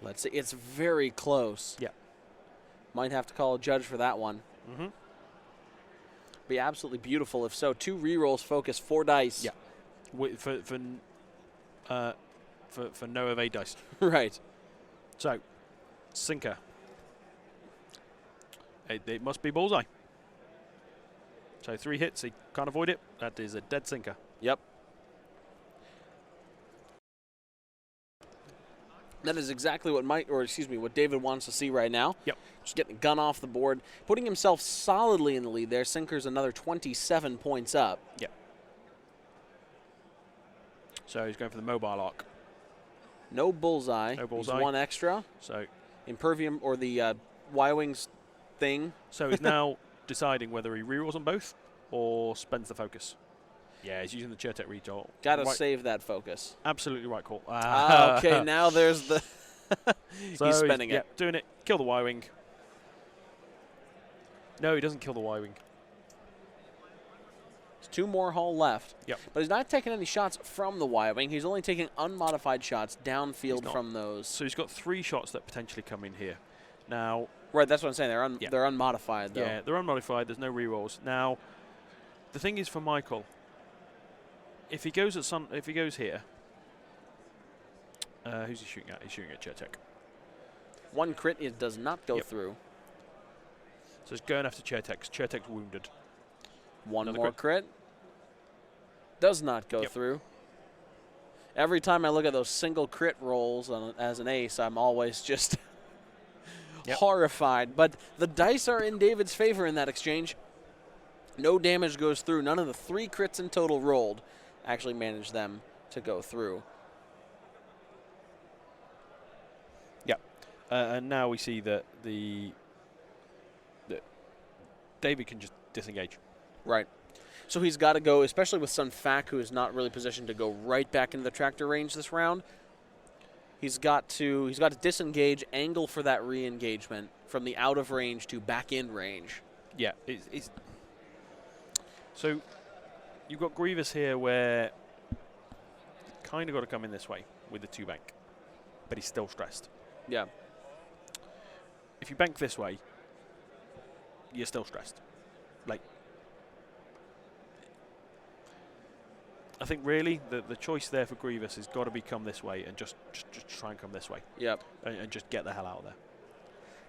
Let's see. It's very close. Yeah. Might have to call a judge for that one. Mm-hmm. Be absolutely beautiful if so. 2 rerolls, focus, 4 dice. Yeah. For no evade dice. Right. So, Sinker. It must be bullseye. So 3 hits, he can't avoid it. That is a dead sinker. Yep. That is exactly what David wants to see right now. Yep. Just getting the gun off the board, putting himself solidly in the lead there. Sinker's another 27 points up. Yep. So he's going for the mobile arc. No bullseye. No bullseye. He's 1 extra. So Impervium, or the Y-Wings thing. So he's now deciding whether he rerolls on both or spends the focus. Yeah, he's using the Chertek retool. Got to Right. save that focus. Absolutely right call. Okay, now there's the... So he's spending it. Yeah, doing it. Kill the Y-Wing. No, he doesn't kill the Y-Wing. There's 2 more hull left. Yep. But he's not taking any shots from the Y-Wing. He's only taking unmodified shots downfield not. from those. So he's got 3 shots that potentially come in here. Now, Right, that's what I'm saying. Yeah. They're unmodified, though. yeah, they're unmodified. There's no rerolls. Now, the thing is for Michael, if he goes here, who's he shooting at? He's shooting at Chertek. 1 crit, it does not go Yep. through. So it's going after Chertek. Chertek's wounded. One Another more crit. Does not go through. Every time I look at those single crit rolls as an ace, I'm always just horrified. But the dice are in David's favor in that exchange. No damage goes through. None of the 3 crits in total rolled actually managed them to go through. And now we see that that David can just disengage. Right. So he's got to go, especially with Sun Fac, who is not really positioned to go right back into the tractor range this round. He's got to disengage, angle for that re-engagement from the out of range to back in range. Yeah. So you've got Grievous here where you kind of got to come in this way with the 2 bank, but he's still stressed. Yeah. If you bank this way, you're still stressed. Like, I think really the choice there for Grievous has got to be come this way and just try and come this way. Yep. And just get the hell out of there.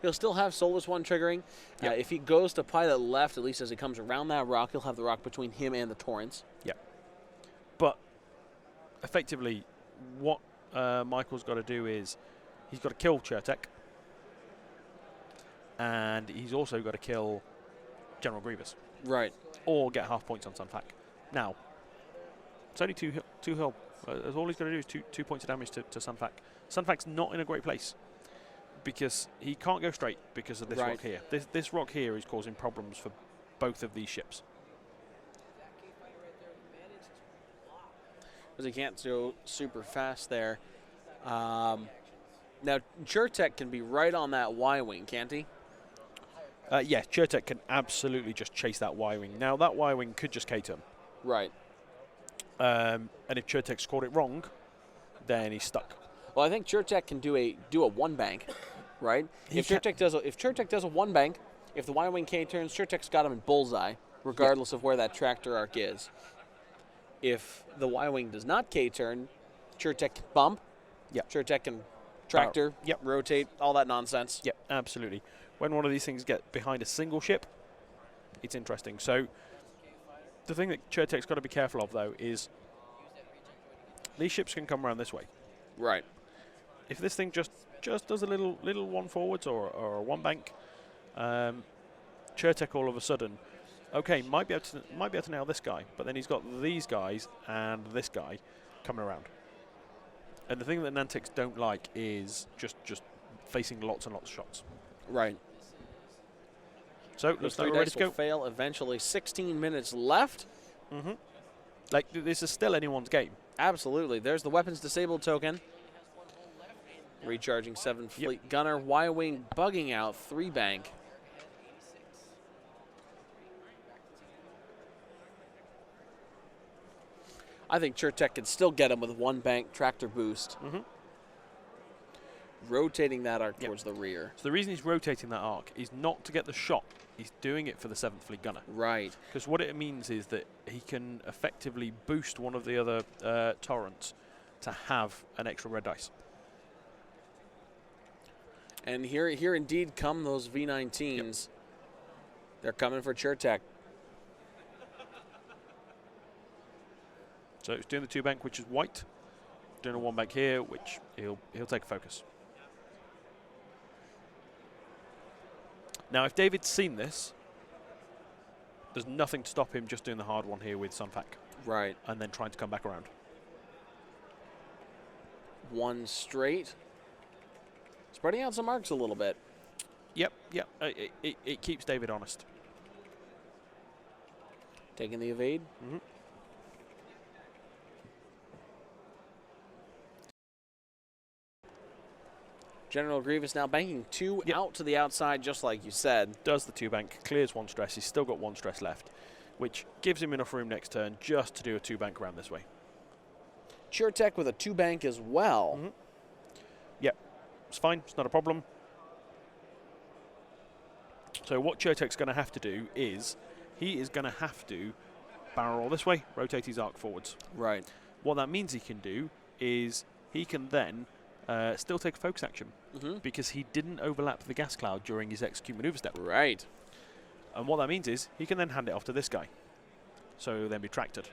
He'll still have Soulless One triggering. Yep. If he goes to pilot left, at least as he comes around that rock, he'll have the rock between him and the Torrents. Yeah. But effectively, what Michael's got to do is he's got to kill Chertek. And he's also got to kill General Grievous. Right. Or get half points on Sun Fac. Now, it's only two heal. All he's got to do is two points of damage to Sun Fac. Sun Fac's not in a great place because he can't go straight because of this rock here. This rock here is causing problems for both of these ships. Because he can't go super fast there. Now, Chertek can be right on that Y-wing, can't he? Yeah, Chertek can absolutely just chase that Y-wing. Now, that Y-wing could just K-turn. Right. And if Chertek scored it wrong, then he's stuck. Well, I think Chertek can do a 1-bank, right? If Chertek does a 1-bank, if the Y-wing K-turns, Chertek's got him in bullseye, regardless of where that tractor arc is. If the Y-wing does not K-turn, Chertek can bump. Yeah. Chertek can tractor, Yep. rotate, all that nonsense. Yep, absolutely. When one of these things get behind a single ship, it's interesting. So the thing that Chertek's got to be careful of, though, is these ships can come around this way. Right. If this thing just does a little one forwards or a 1-bank, Chertek all of a sudden, okay, might be able to nail this guy, but then he's got these guys and this guy coming around. And the thing that Nantics don't like is just facing lots and lots of shots. Right. So Those looks 3 like we're ready dice to go. will fail eventually. 16 minutes left. Mm-hmm. Like, this is still anyone's game. Absolutely. There's the weapons disabled token. Recharging 7 Fleet Gunner. Y-wing bugging out 3-bank. I think Chertek can still get him with 1-bank tractor boost. Mm-hmm. Rotating that arc towards the rear. So the reason he's rotating that arc is not to get the shot. He's doing it for the 7th Fleet Gunner. Right. Because what it means is that he can effectively boost one of the other torrents to have an extra red dice. And here indeed come those V19s. Yep. They're coming for Chertek. So he's doing the 2-bank, which is white. Doing a 1-bank here, which he'll take a focus. Now, if David's seen this, there's nothing to stop him just doing the hard one here with Sun Fac. Right. And then trying to come back around. 1 straight. Spreading out some arcs a little bit. Yep. It keeps David honest. Taking the evade. Mm-hmm. General Grievous now banking 2 out to the outside, just like you said. Does the 2-bank, clears 1 stress. He's still got 1 stress left, which gives him enough room next turn just to do a 2-bank around this way. Chertek with a 2-bank as well. Mm-hmm. Yep, it's fine. It's not a problem. So what Chertek's going to have to do is he is going to have to barrel roll this way, rotate his arc forwards. Right. What that means he can do is he can then still take a focus action because he didn't overlap the gas cloud during his execute maneuver step. Right. And what that means is he can then hand it off to this guy. So then be tractored.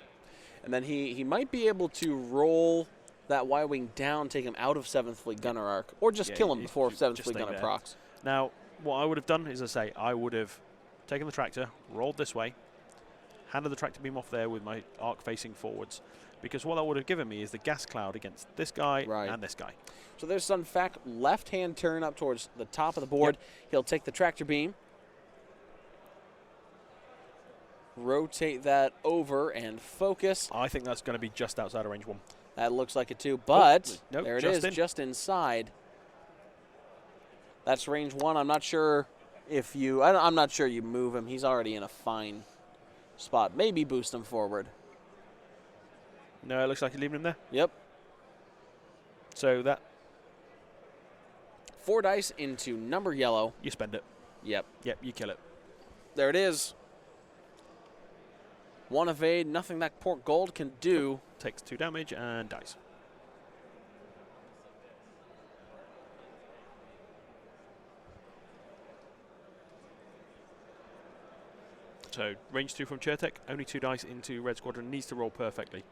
And then he might be able to roll that Y-Wing down, take him out of 7th Fleet Gunner Arc, or just kill him before 7th Fleet Gunner procs. Now, what I would have done is, I say, I would have taken the tractor, rolled this way, handed the tractor beam off there with my arc facing forwards, because what that would have given me is the gas cloud against this guy and this guy. So there's Sun Fac, left-hand turn up towards the top of the board. Yep. He'll take the tractor beam, rotate that over and focus. I think that's going to be just outside of range 1. That looks like it too, but nope, there it is, just inside. That's range 1. I'm not sure if you, I'm not sure you move him. He's already in a fine spot. Maybe boost him forward. No, it looks like you're leaving him there. Yep. So that 4 dice into number yellow. You spend it. Yep. Yep, you kill it. There it is. 1 evade, nothing that Port Gold can do. Takes 2 damage and dies. So range 2 from Chertek, only 2 dice into Red Squadron, needs to roll perfectly.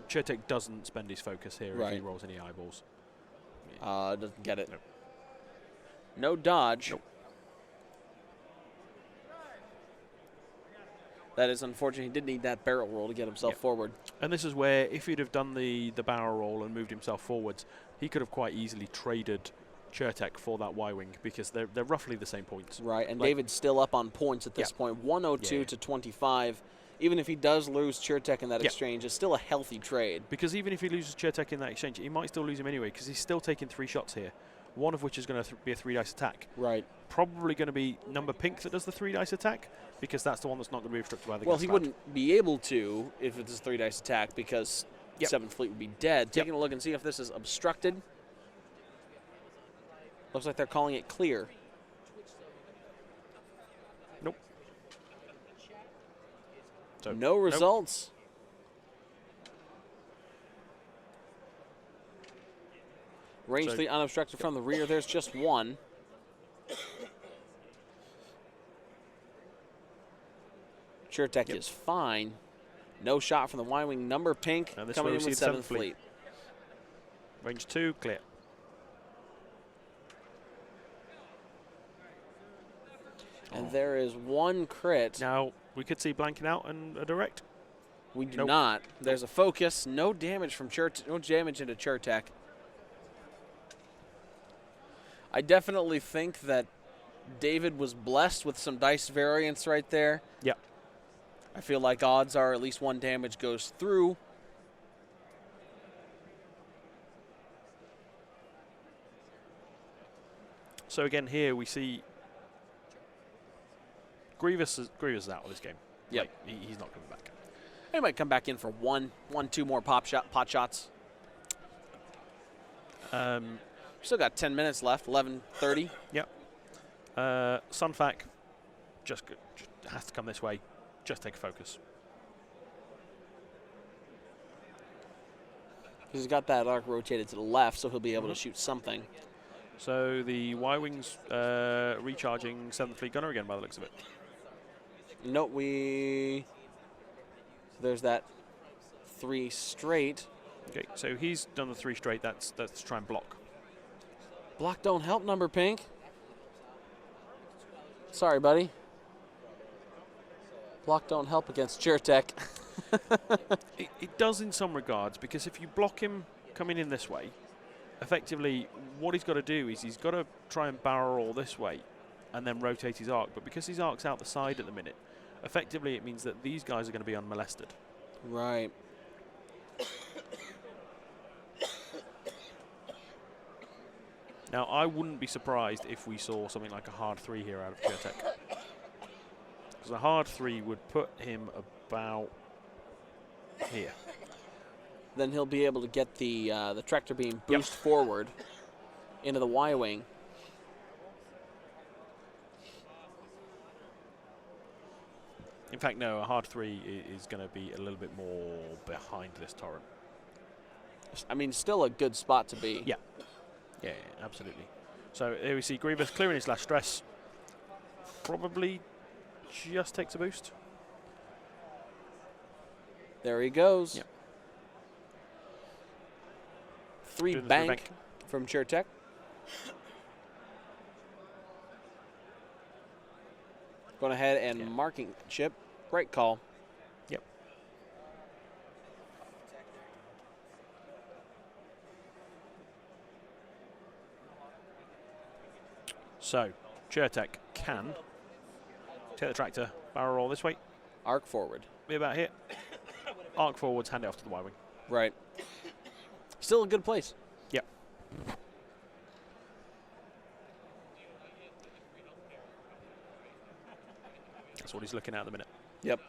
Chertek doesn't spend his focus here if he rolls any eyeballs. Doesn't get it. Nope. No dodge. Nope. That is unfortunate. He did need that barrel roll to get himself forward. And this is where, if he'd have done the barrel roll and moved himself forwards, he could have quite easily traded Chertek for that Y-Wing, because they're roughly the same points. Right, and David's still up on points at this point. 102 to 25. Even if he does lose Chertek in that exchange, it's still a healthy trade. Because even if he loses Chertek in that exchange, he might still lose him anyway, because he's still taking 3 shots here. One of which is going to be a 3 dice attack. Right. Probably going to be number pink that does the 3 dice attack, because that's the one that's not going to be obstructed by the Well, gas he cloud. wouldn't be able to if it's a 3 dice attack, because 7th Fleet would be dead. Taking a look and see if this is obstructed. Looks like they're calling it clear. Nope. So no results. Range Fleet unobstructed from the rear. There's just 1. Chertek is fine. No shot from the Y-Wing. Number pink coming in with 7th Fleet. Range 2, clear. And there is 1 crit. Now, we could see blanking out and a direct. We do not. There's a focus. No damage from no damage into Chertek. I definitely think that David was blessed with some dice variance right there. Yep. I feel like odds are at least 1 damage goes through. So again, here we see Grievous is out of this game. Yep. Like, he's not coming back. He might come back in for 2 more pot shots. Still got 10 minutes left. 11:30. Yep. Sunfac just has to come this way. Just take focus. He's got that arc rotated to the left, so he'll be able to shoot something. So the Y-Wing's recharging 7th Fleet Gunner again by the looks of it. No, there's that 3 straight. Okay, so he's done the 3 straight. That's to try and block. Block don't help, number pink. Sorry, buddy. Block don't help against Chertek. It does in some regards, because if you block him coming in this way, effectively what he's got to do is he's got to try and barrel roll this way and then rotate his arc. But because his arc's out the side at the minute, effectively it means that these guys are going to be unmolested. Right. Now, I wouldn't be surprised if we saw something like a hard 3 here out of Chertek. Because a hard 3 would put him about here. Then he'll be able to get the tractor beam boost forward into the Y-Wing. In fact, no, a hard 3 is going to be a little bit more behind this torrent. I mean, still a good spot to be. Yeah. Yeah, absolutely. So here we see Grievous clearing his last stress. Probably just takes a boost. There he goes. Yep. 3 Doing this for bank from Chertek. Going ahead and marking chip. Great call. Yep. So, Chertek can take the tractor, barrel roll this way, Arc forward. be about here, arc forwards, hand it off to the Y-wing. Right. Still a good place. Yep. That's what he's looking at the minute. Yep.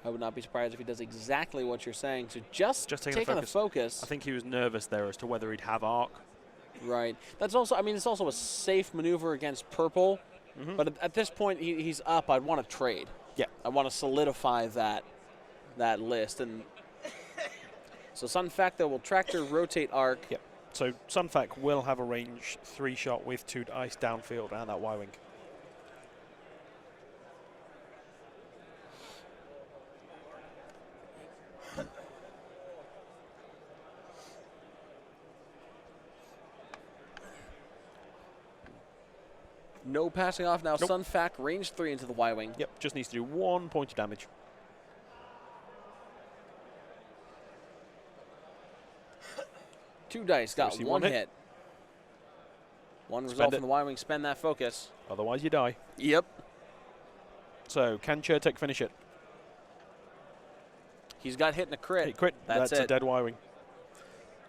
I would not be surprised if he does exactly what you're saying. So just taking the focus. I think he was nervous there as to whether he'd have arc. Right. That's also, I mean, it's also a safe maneuver against purple. But at this point, he's up. I'd want to trade. Yeah. I want to solidify that list. And so Sun Factor will tractor, rotate arc. Yep. So Sunfac will have a range 3 shot with 2 dice downfield and that Y-wing. No passing off now. Nope. Sun Fac range 3 into the Y-wing. Yep, just needs to do 1 point of damage. Two dice, got Receive one one hit. One result Spend from it. the Y-wing. Spend that focus. Otherwise you die. Yep. So, can Chertek finish it? He's got hit in a crit. He crit. That's a it. dead Y-wing.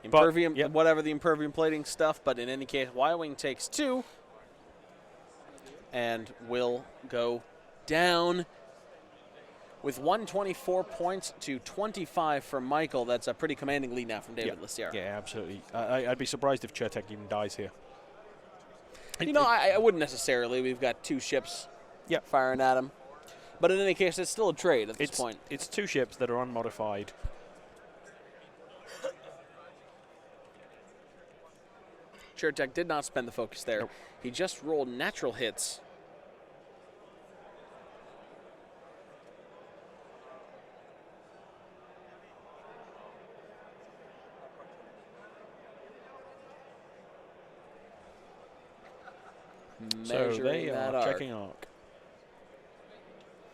Impervium, yep. whatever the impervium plating stuff, but in any case, Y-wing takes 2 and will go down with 124 points to 25 for Michael. That's a pretty commanding lead now from David Lasserre. Yeah, absolutely. I'd be surprised if Chertek even dies here. You know, I wouldn't necessarily. We've got 2 ships firing at him. But in any case, it's still a trade at this point. It's 2 ships that are unmodified. Chertek did not spend the focus there. Nope. He just rolled natural hits. So they Measuring are that arc. checking arc.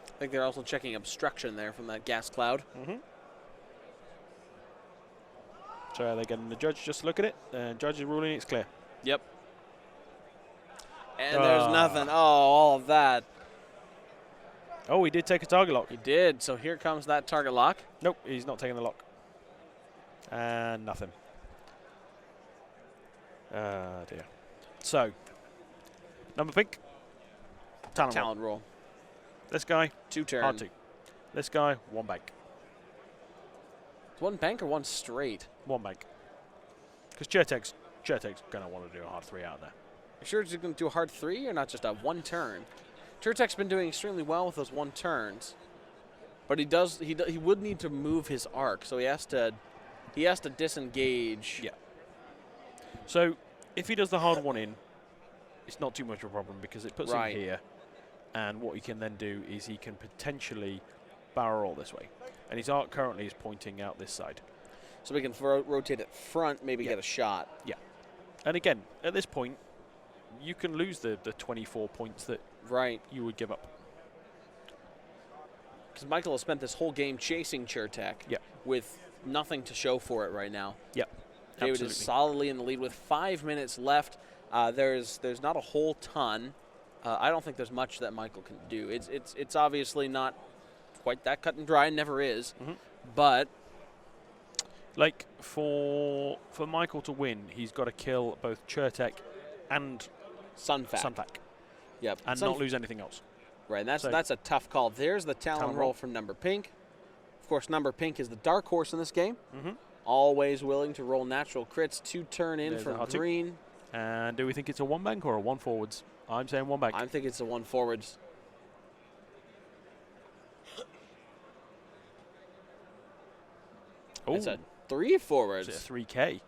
I think they're also checking obstruction there from that gas cloud. So they're getting the judge just to look at it, and judge is ruling it's clear. Yep. And there's nothing. Oh, all of that. Oh, he did take a target lock. He did. So here comes that target lock. Nope, he's not taking the lock. And nothing. Dear. So, number pink. Talon roll. Talent roll. This guy, 2 turn. hard 2. This guy, 1 bank. One bank or one straight? 1 bank. Because Chertek's going to want to do a hard 3 out there. You sure he's going to do a hard 3 or not just a 1 turn? Chertek's been doing extremely well with those 1 turns. But he would need to move his arc, so he has to disengage. Yeah. So, if he does the hard 1 in, it's not too much of a problem because it puts him here. And what he can then do is he can potentially barrel roll this way. And his arc currently is pointing out this side. So we can rotate it front, maybe get a shot. Yeah. And again, at this point, you can lose the 24 points that you would give up. Because Michael has spent this whole game chasing Chertek with nothing to show for it right now. Yeah. David Absolutely. is solidly in the lead with 5 minutes left. There's not a whole ton. I don't think there's much that Michael can do. It's obviously not quite that cut and dry, never is. But like for Michael to win, he's got to kill both Chertek and Sunfac. Yep. And not lose anything else. Right, and that's a tough call. There's the talent roll from number pink. Of course, number pink is the dark horse in this game. Always willing to roll natural crits. 2 turn in from green. And do we think it's a 1 bank or a 1 forwards? I'm saying 1 bank. I think it's a 1 forwards. Oh, it's a 3 forwards. Is it a 3K?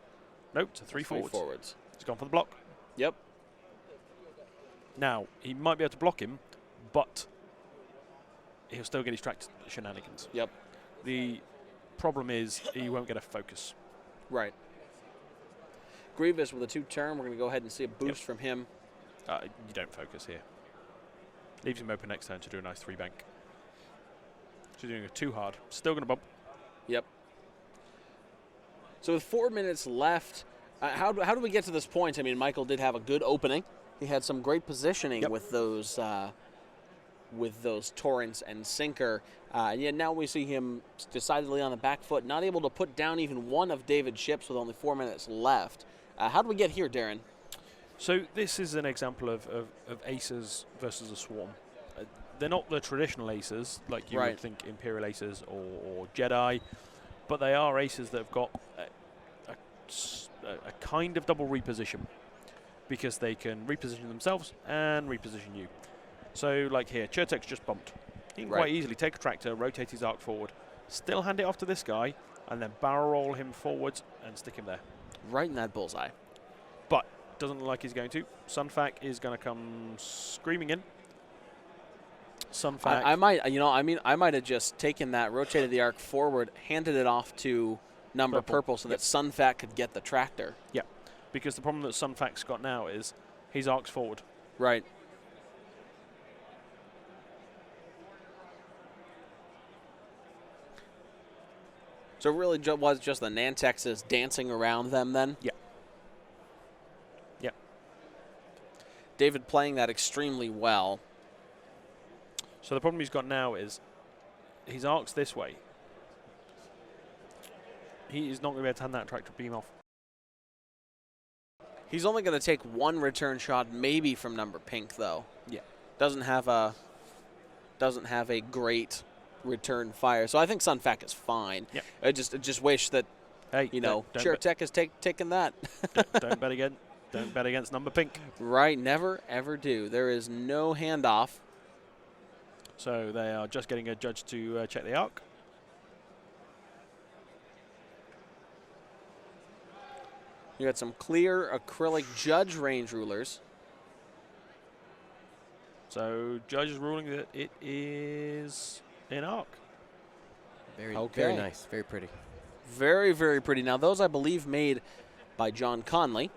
Nope, it's a 3 forwards. He's gone for the block. Yep. Now, he might be able to block him, but he'll still get his tracked shenanigans. Yep. The problem is he won't get a focus. Right. Grievous with a 2-turn. We're going to go ahead and see a boost from him. You don't focus here. Leaves him open next turn to do a nice 3-bank. So doing a 2 hard. Still going to bump. Yep. So with 4 minutes left, how do we get to this point? I mean, Michael did have a good opening. He had some great positioning with those torrents and sinker. And yet now we see him decidedly on the back foot, not able to put down even one of David's ships with only 4 minutes left. How do we get here, Darren? So this is an example of aces versus a swarm. They're not the traditional aces like you would think Imperial aces or Jedi, but they are aces that have got a kind of double reposition because they can reposition themselves and reposition you. So like here, Chertek's just bumped. He can quite easily take a tractor, rotate his arc forward, still hand it off to this guy, and then barrel roll him forwards and stick him there. Right in that bullseye. But doesn't look like he's going to. Sunfac is going to come screaming in. Sunfac. I might have just taken that, rotated the arc forward, handed it off to number purple so that Sunfac could get the tractor. Yeah, because the problem that Sunfac's got now is his arc's forward. Right. So it really was just the Nantexes dancing around them then? Yeah. Yeah. David playing that extremely well. So the problem he's got now is his arc's this way. He is not going to be able to hand that tractor beam off. He's only going to take one return shot, maybe from number pink, though. Yeah. Doesn't have a great return fire. So I think Sunfac is fine. Yeah. I just wish that Chertek has taken that. Don't bet again. Don't bet against number pink. Right, never ever do. There is no handoff. So they are just getting a judge to check the arc. You got some clear acrylic judge range rulers. So judge is ruling that it is in arc. Very nice. Very pretty. Very, very pretty. Now, those, I believe, made by John Conley.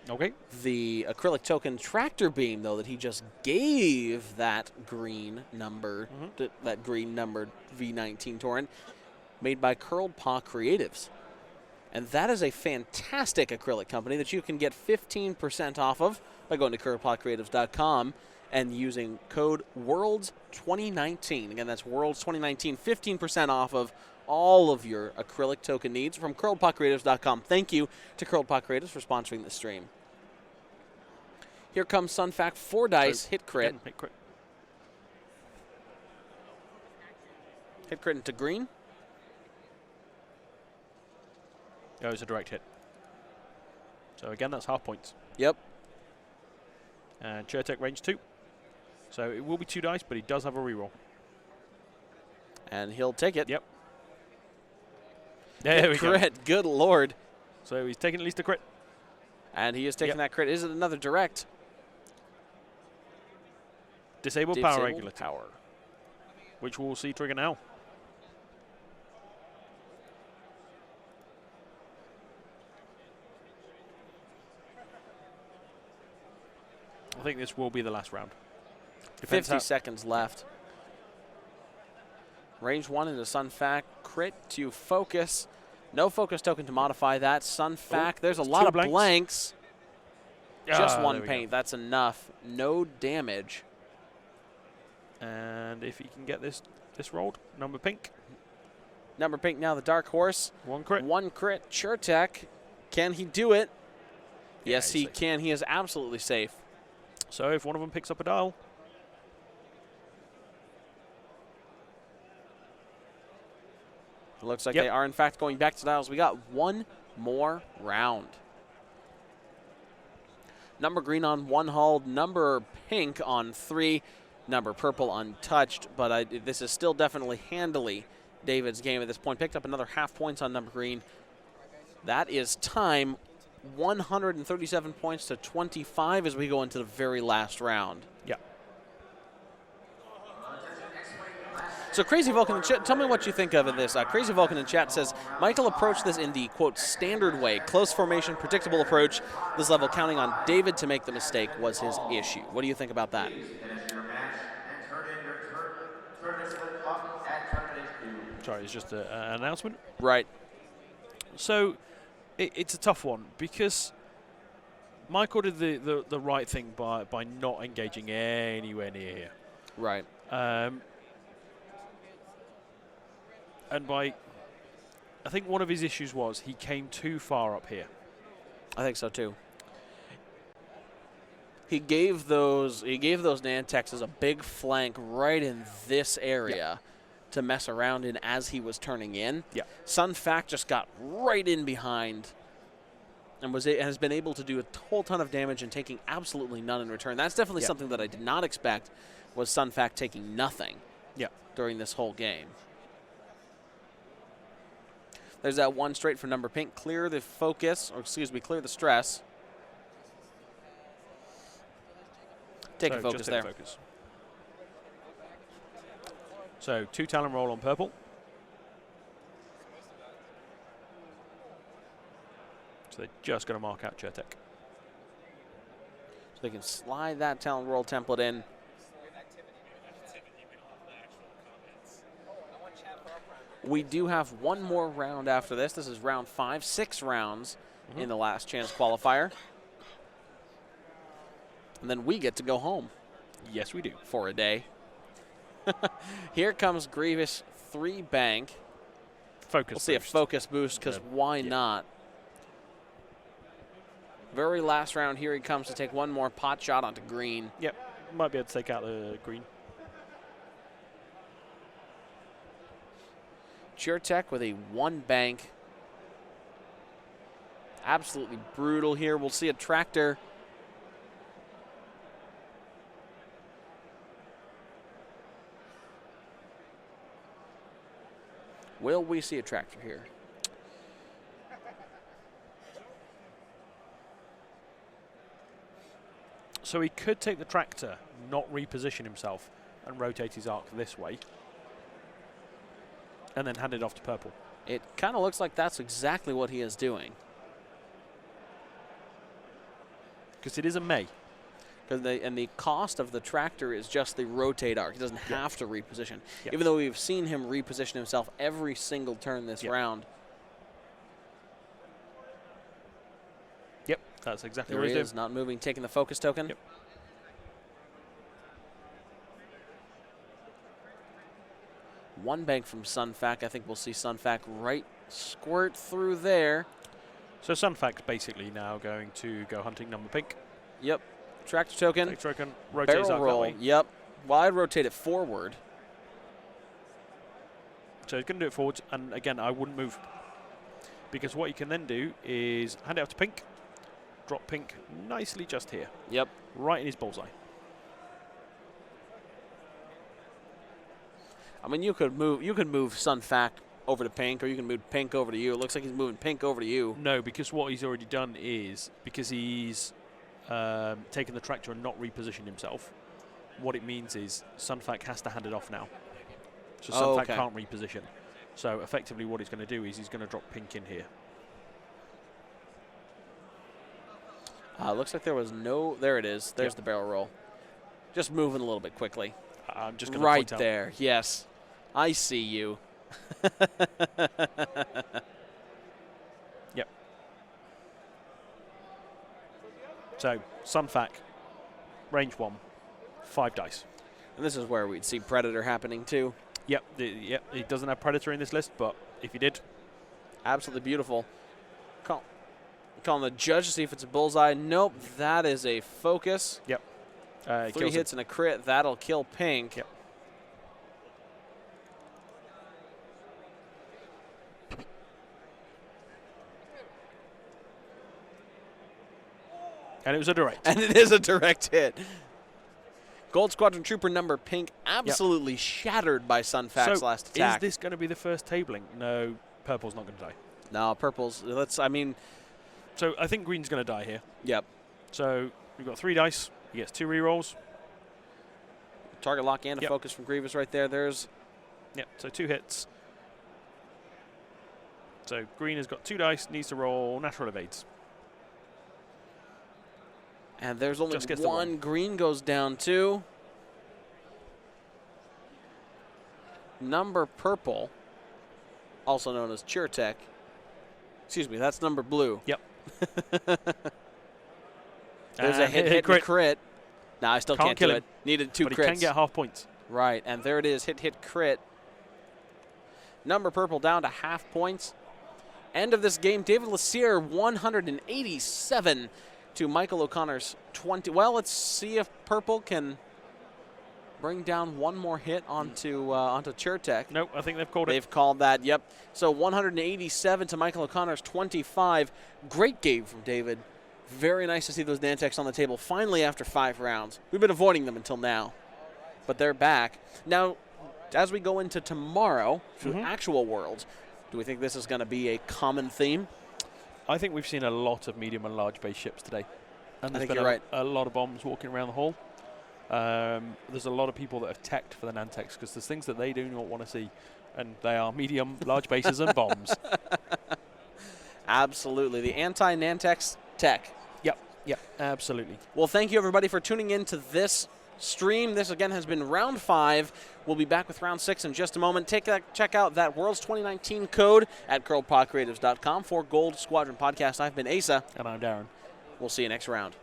Okay. The acrylic token tractor beam, though, that he just gave that green number, that green numbered V19 torrent, made by Curled Paw Creatives. And that is a fantastic acrylic company that you can get 15% off of by going to curledpawcreatives.com and using code WORLDS2019. Again, that's WORLDS2019, 15% off of all of your acrylic token needs from curledpawcreatives.com. Thank you to Curled Paw Creatives for sponsoring the stream. Here comes Sunfac, 4 dice, hit crit. Again, hit crit. Hit crit into green. Oh, it's a direct hit. So again, that's half points. Yep. And Chertek range 2. So it will be 2 dice, but he does have a reroll. And he'll take it. Yep. There we crit. go. Good Lord. So he's taking at least a crit. And he is taking that crit. Is it another direct? Disable power regulator. Power. Which we'll see trigger now. I think this will be the last round. Depends 50 seconds left. Range 1 into Sunfac. Crit to focus. No focus token to modify that. Sunfac, there's a lot of blanks. Just one paint. That's enough. No damage. And if he can get this rolled, number pink. Number pink now the dark horse. 1 crit. 1 crit. Chertek. Can he do it? Yeah, yes, he can. He is absolutely safe. So if one of them picks up a dial. It looks like they are, in fact, going back to dials. We got one more round. Number green on 1 hull. Number pink on 3. Number purple untouched. But this is still definitely handily David's game at this point. Picked up another half points on number green. That is time. 137 points to 25 as we go into the very last round. Yeah. So Crazy Vulcan in chat, tell me what you think of this. Crazy Vulcan in chat says, Michael approached this in the, quote, standard way. Close formation, predictable approach. This level, counting on David to make the mistake was his issue. What do you think about that? Sorry, it's just an announcement. Right. So it's a tough one because Michael did the right thing by not engaging anywhere near here. Right. And I think one of his issues was he came too far up here. I think so too. He gave those Nantexes a big flank right in this area to mess around in as he was turning in. Yeah. Sun Fac just got right in behind and has been able to do a whole ton of damage and taking absolutely none in return. That's definitely something that I did not expect, was Sun Fac taking nothing during this whole game. There's that one straight for number pink. Clear the focus, or excuse me, clear the stress. Take a focus there. Focus. So 2 talent roll on purple. So they're just going to mark out Chertek. So they can slide that talent roll template in. We do have one more round after this. This is round 5, 6 rounds in the last chance qualifier. And then we get to go home. Yes, we do. For a day. Here comes Grievous 3 bank. Focus. We'll see a focus boost because why not? Very last round, here he comes to take one more pot shot onto green. Yep. Might be able to take out the green. Chertek with a 1 bank. Absolutely brutal here. We'll see a tractor. Will we see a tractor here? So he could take the tractor, not reposition himself, and rotate his arc this way. And then hand it off to purple. It kind of looks like that's exactly what he is doing. Because it is a May. And the cost of the tractor is just the rotate arc. He doesn't have to reposition. Yep. Even though we've seen him reposition himself every single turn this round. Yep, that's exactly There what he he's is, doing. not moving, taking the focus token. Yep. One bank from Sun Fac. I think we'll see Sun Fac right squirt through there. So Sun Fac's basically now going to go hunting number pink. Yep. Tractor token. Take token, rotate his Barrel arc that roll. way. Yep. Well, I'd rotate it forward. So he's going to do it forwards, and again, I wouldn't move. Because what you can then do is hand it off to pink, drop pink nicely just here. Yep. Right in his bullseye. I mean, you could move Sun Fac over to pink, or you can move pink over to you. It looks like he's moving pink over to you. No, because what he's already done is, because he's taken the tractor and not repositioned himself, what it means is Sun Fac has to hand it off now. So Sun Fac can't reposition. So effectively what he's going to do is he's going to drop pink in here. Looks like there was no... There it is. There's the barrel roll. Just moving a little bit quickly. I'm just going to right point out. there. Yes. I see you. Yep. So Sun Fac, range 1, 5 dice. And this is where we'd see Predator happening too. Yep, yep. He doesn't have Predator in this list, but if he did. Absolutely beautiful. Calling the judge to see if it's a bullseye. Nope, that is a focus. Yep. 3 hits and a crit. That'll kill pink. Yep. And it was a direct. And it is a direct hit. Gold Squadron Trooper number pink absolutely shattered by Sun Fac's last attack. Is this going to be the first tabling? No, purple's not going to die. No, purple's... So I think green's going to die here. Yep. So we've got 3 dice. He gets 2 rerolls. Target lock and a focus from Grievous right there. There's Yep, so 2 hits. So green has got 2 dice, needs to roll natural evades. And there's only Just gets the one. one. Green goes down 2. Number purple, also known as Chertek. Excuse me, that's number blue. Yep. There's a And hit crit. crit. No, I still Can't can't kill do him, it. Needed 2 But crits. he can get half points. Right, and there it is, hit crit. Number purple down to half points. End of this game, David Lasserre 187 to Michael O'Connor's 20. Well, let's see if purple can bring down one more hit onto Chertek. Nope, I think they've called it. They've called that, yep. So 187 to Michael O'Connor's 25. Great game from David. Very nice to see those Nantex on the table finally after 5 rounds. We've been avoiding them until now, but they're back. Now, as we go into tomorrow, to actual worlds, do we think this is going to be a common theme? I think we've seen a lot of medium and large base ships today. And I there's think been you're right. a lot of bombs walking around the hall. There's a lot of people that have teched for the Nantex because there's things that they do not want to see. And they are medium, large bases and bombs. Absolutely. The anti-Nantex tech. Yep, absolutely. Well, thank you, everybody, for tuning in to this stream. This, again, has been Round 5. We'll be back with Round 6 in just a moment. Check out that Worlds 2019 code at curledpodcreatives.com for Gold Squadron Podcast. I've been Asa. And I'm Darren. We'll see you next round.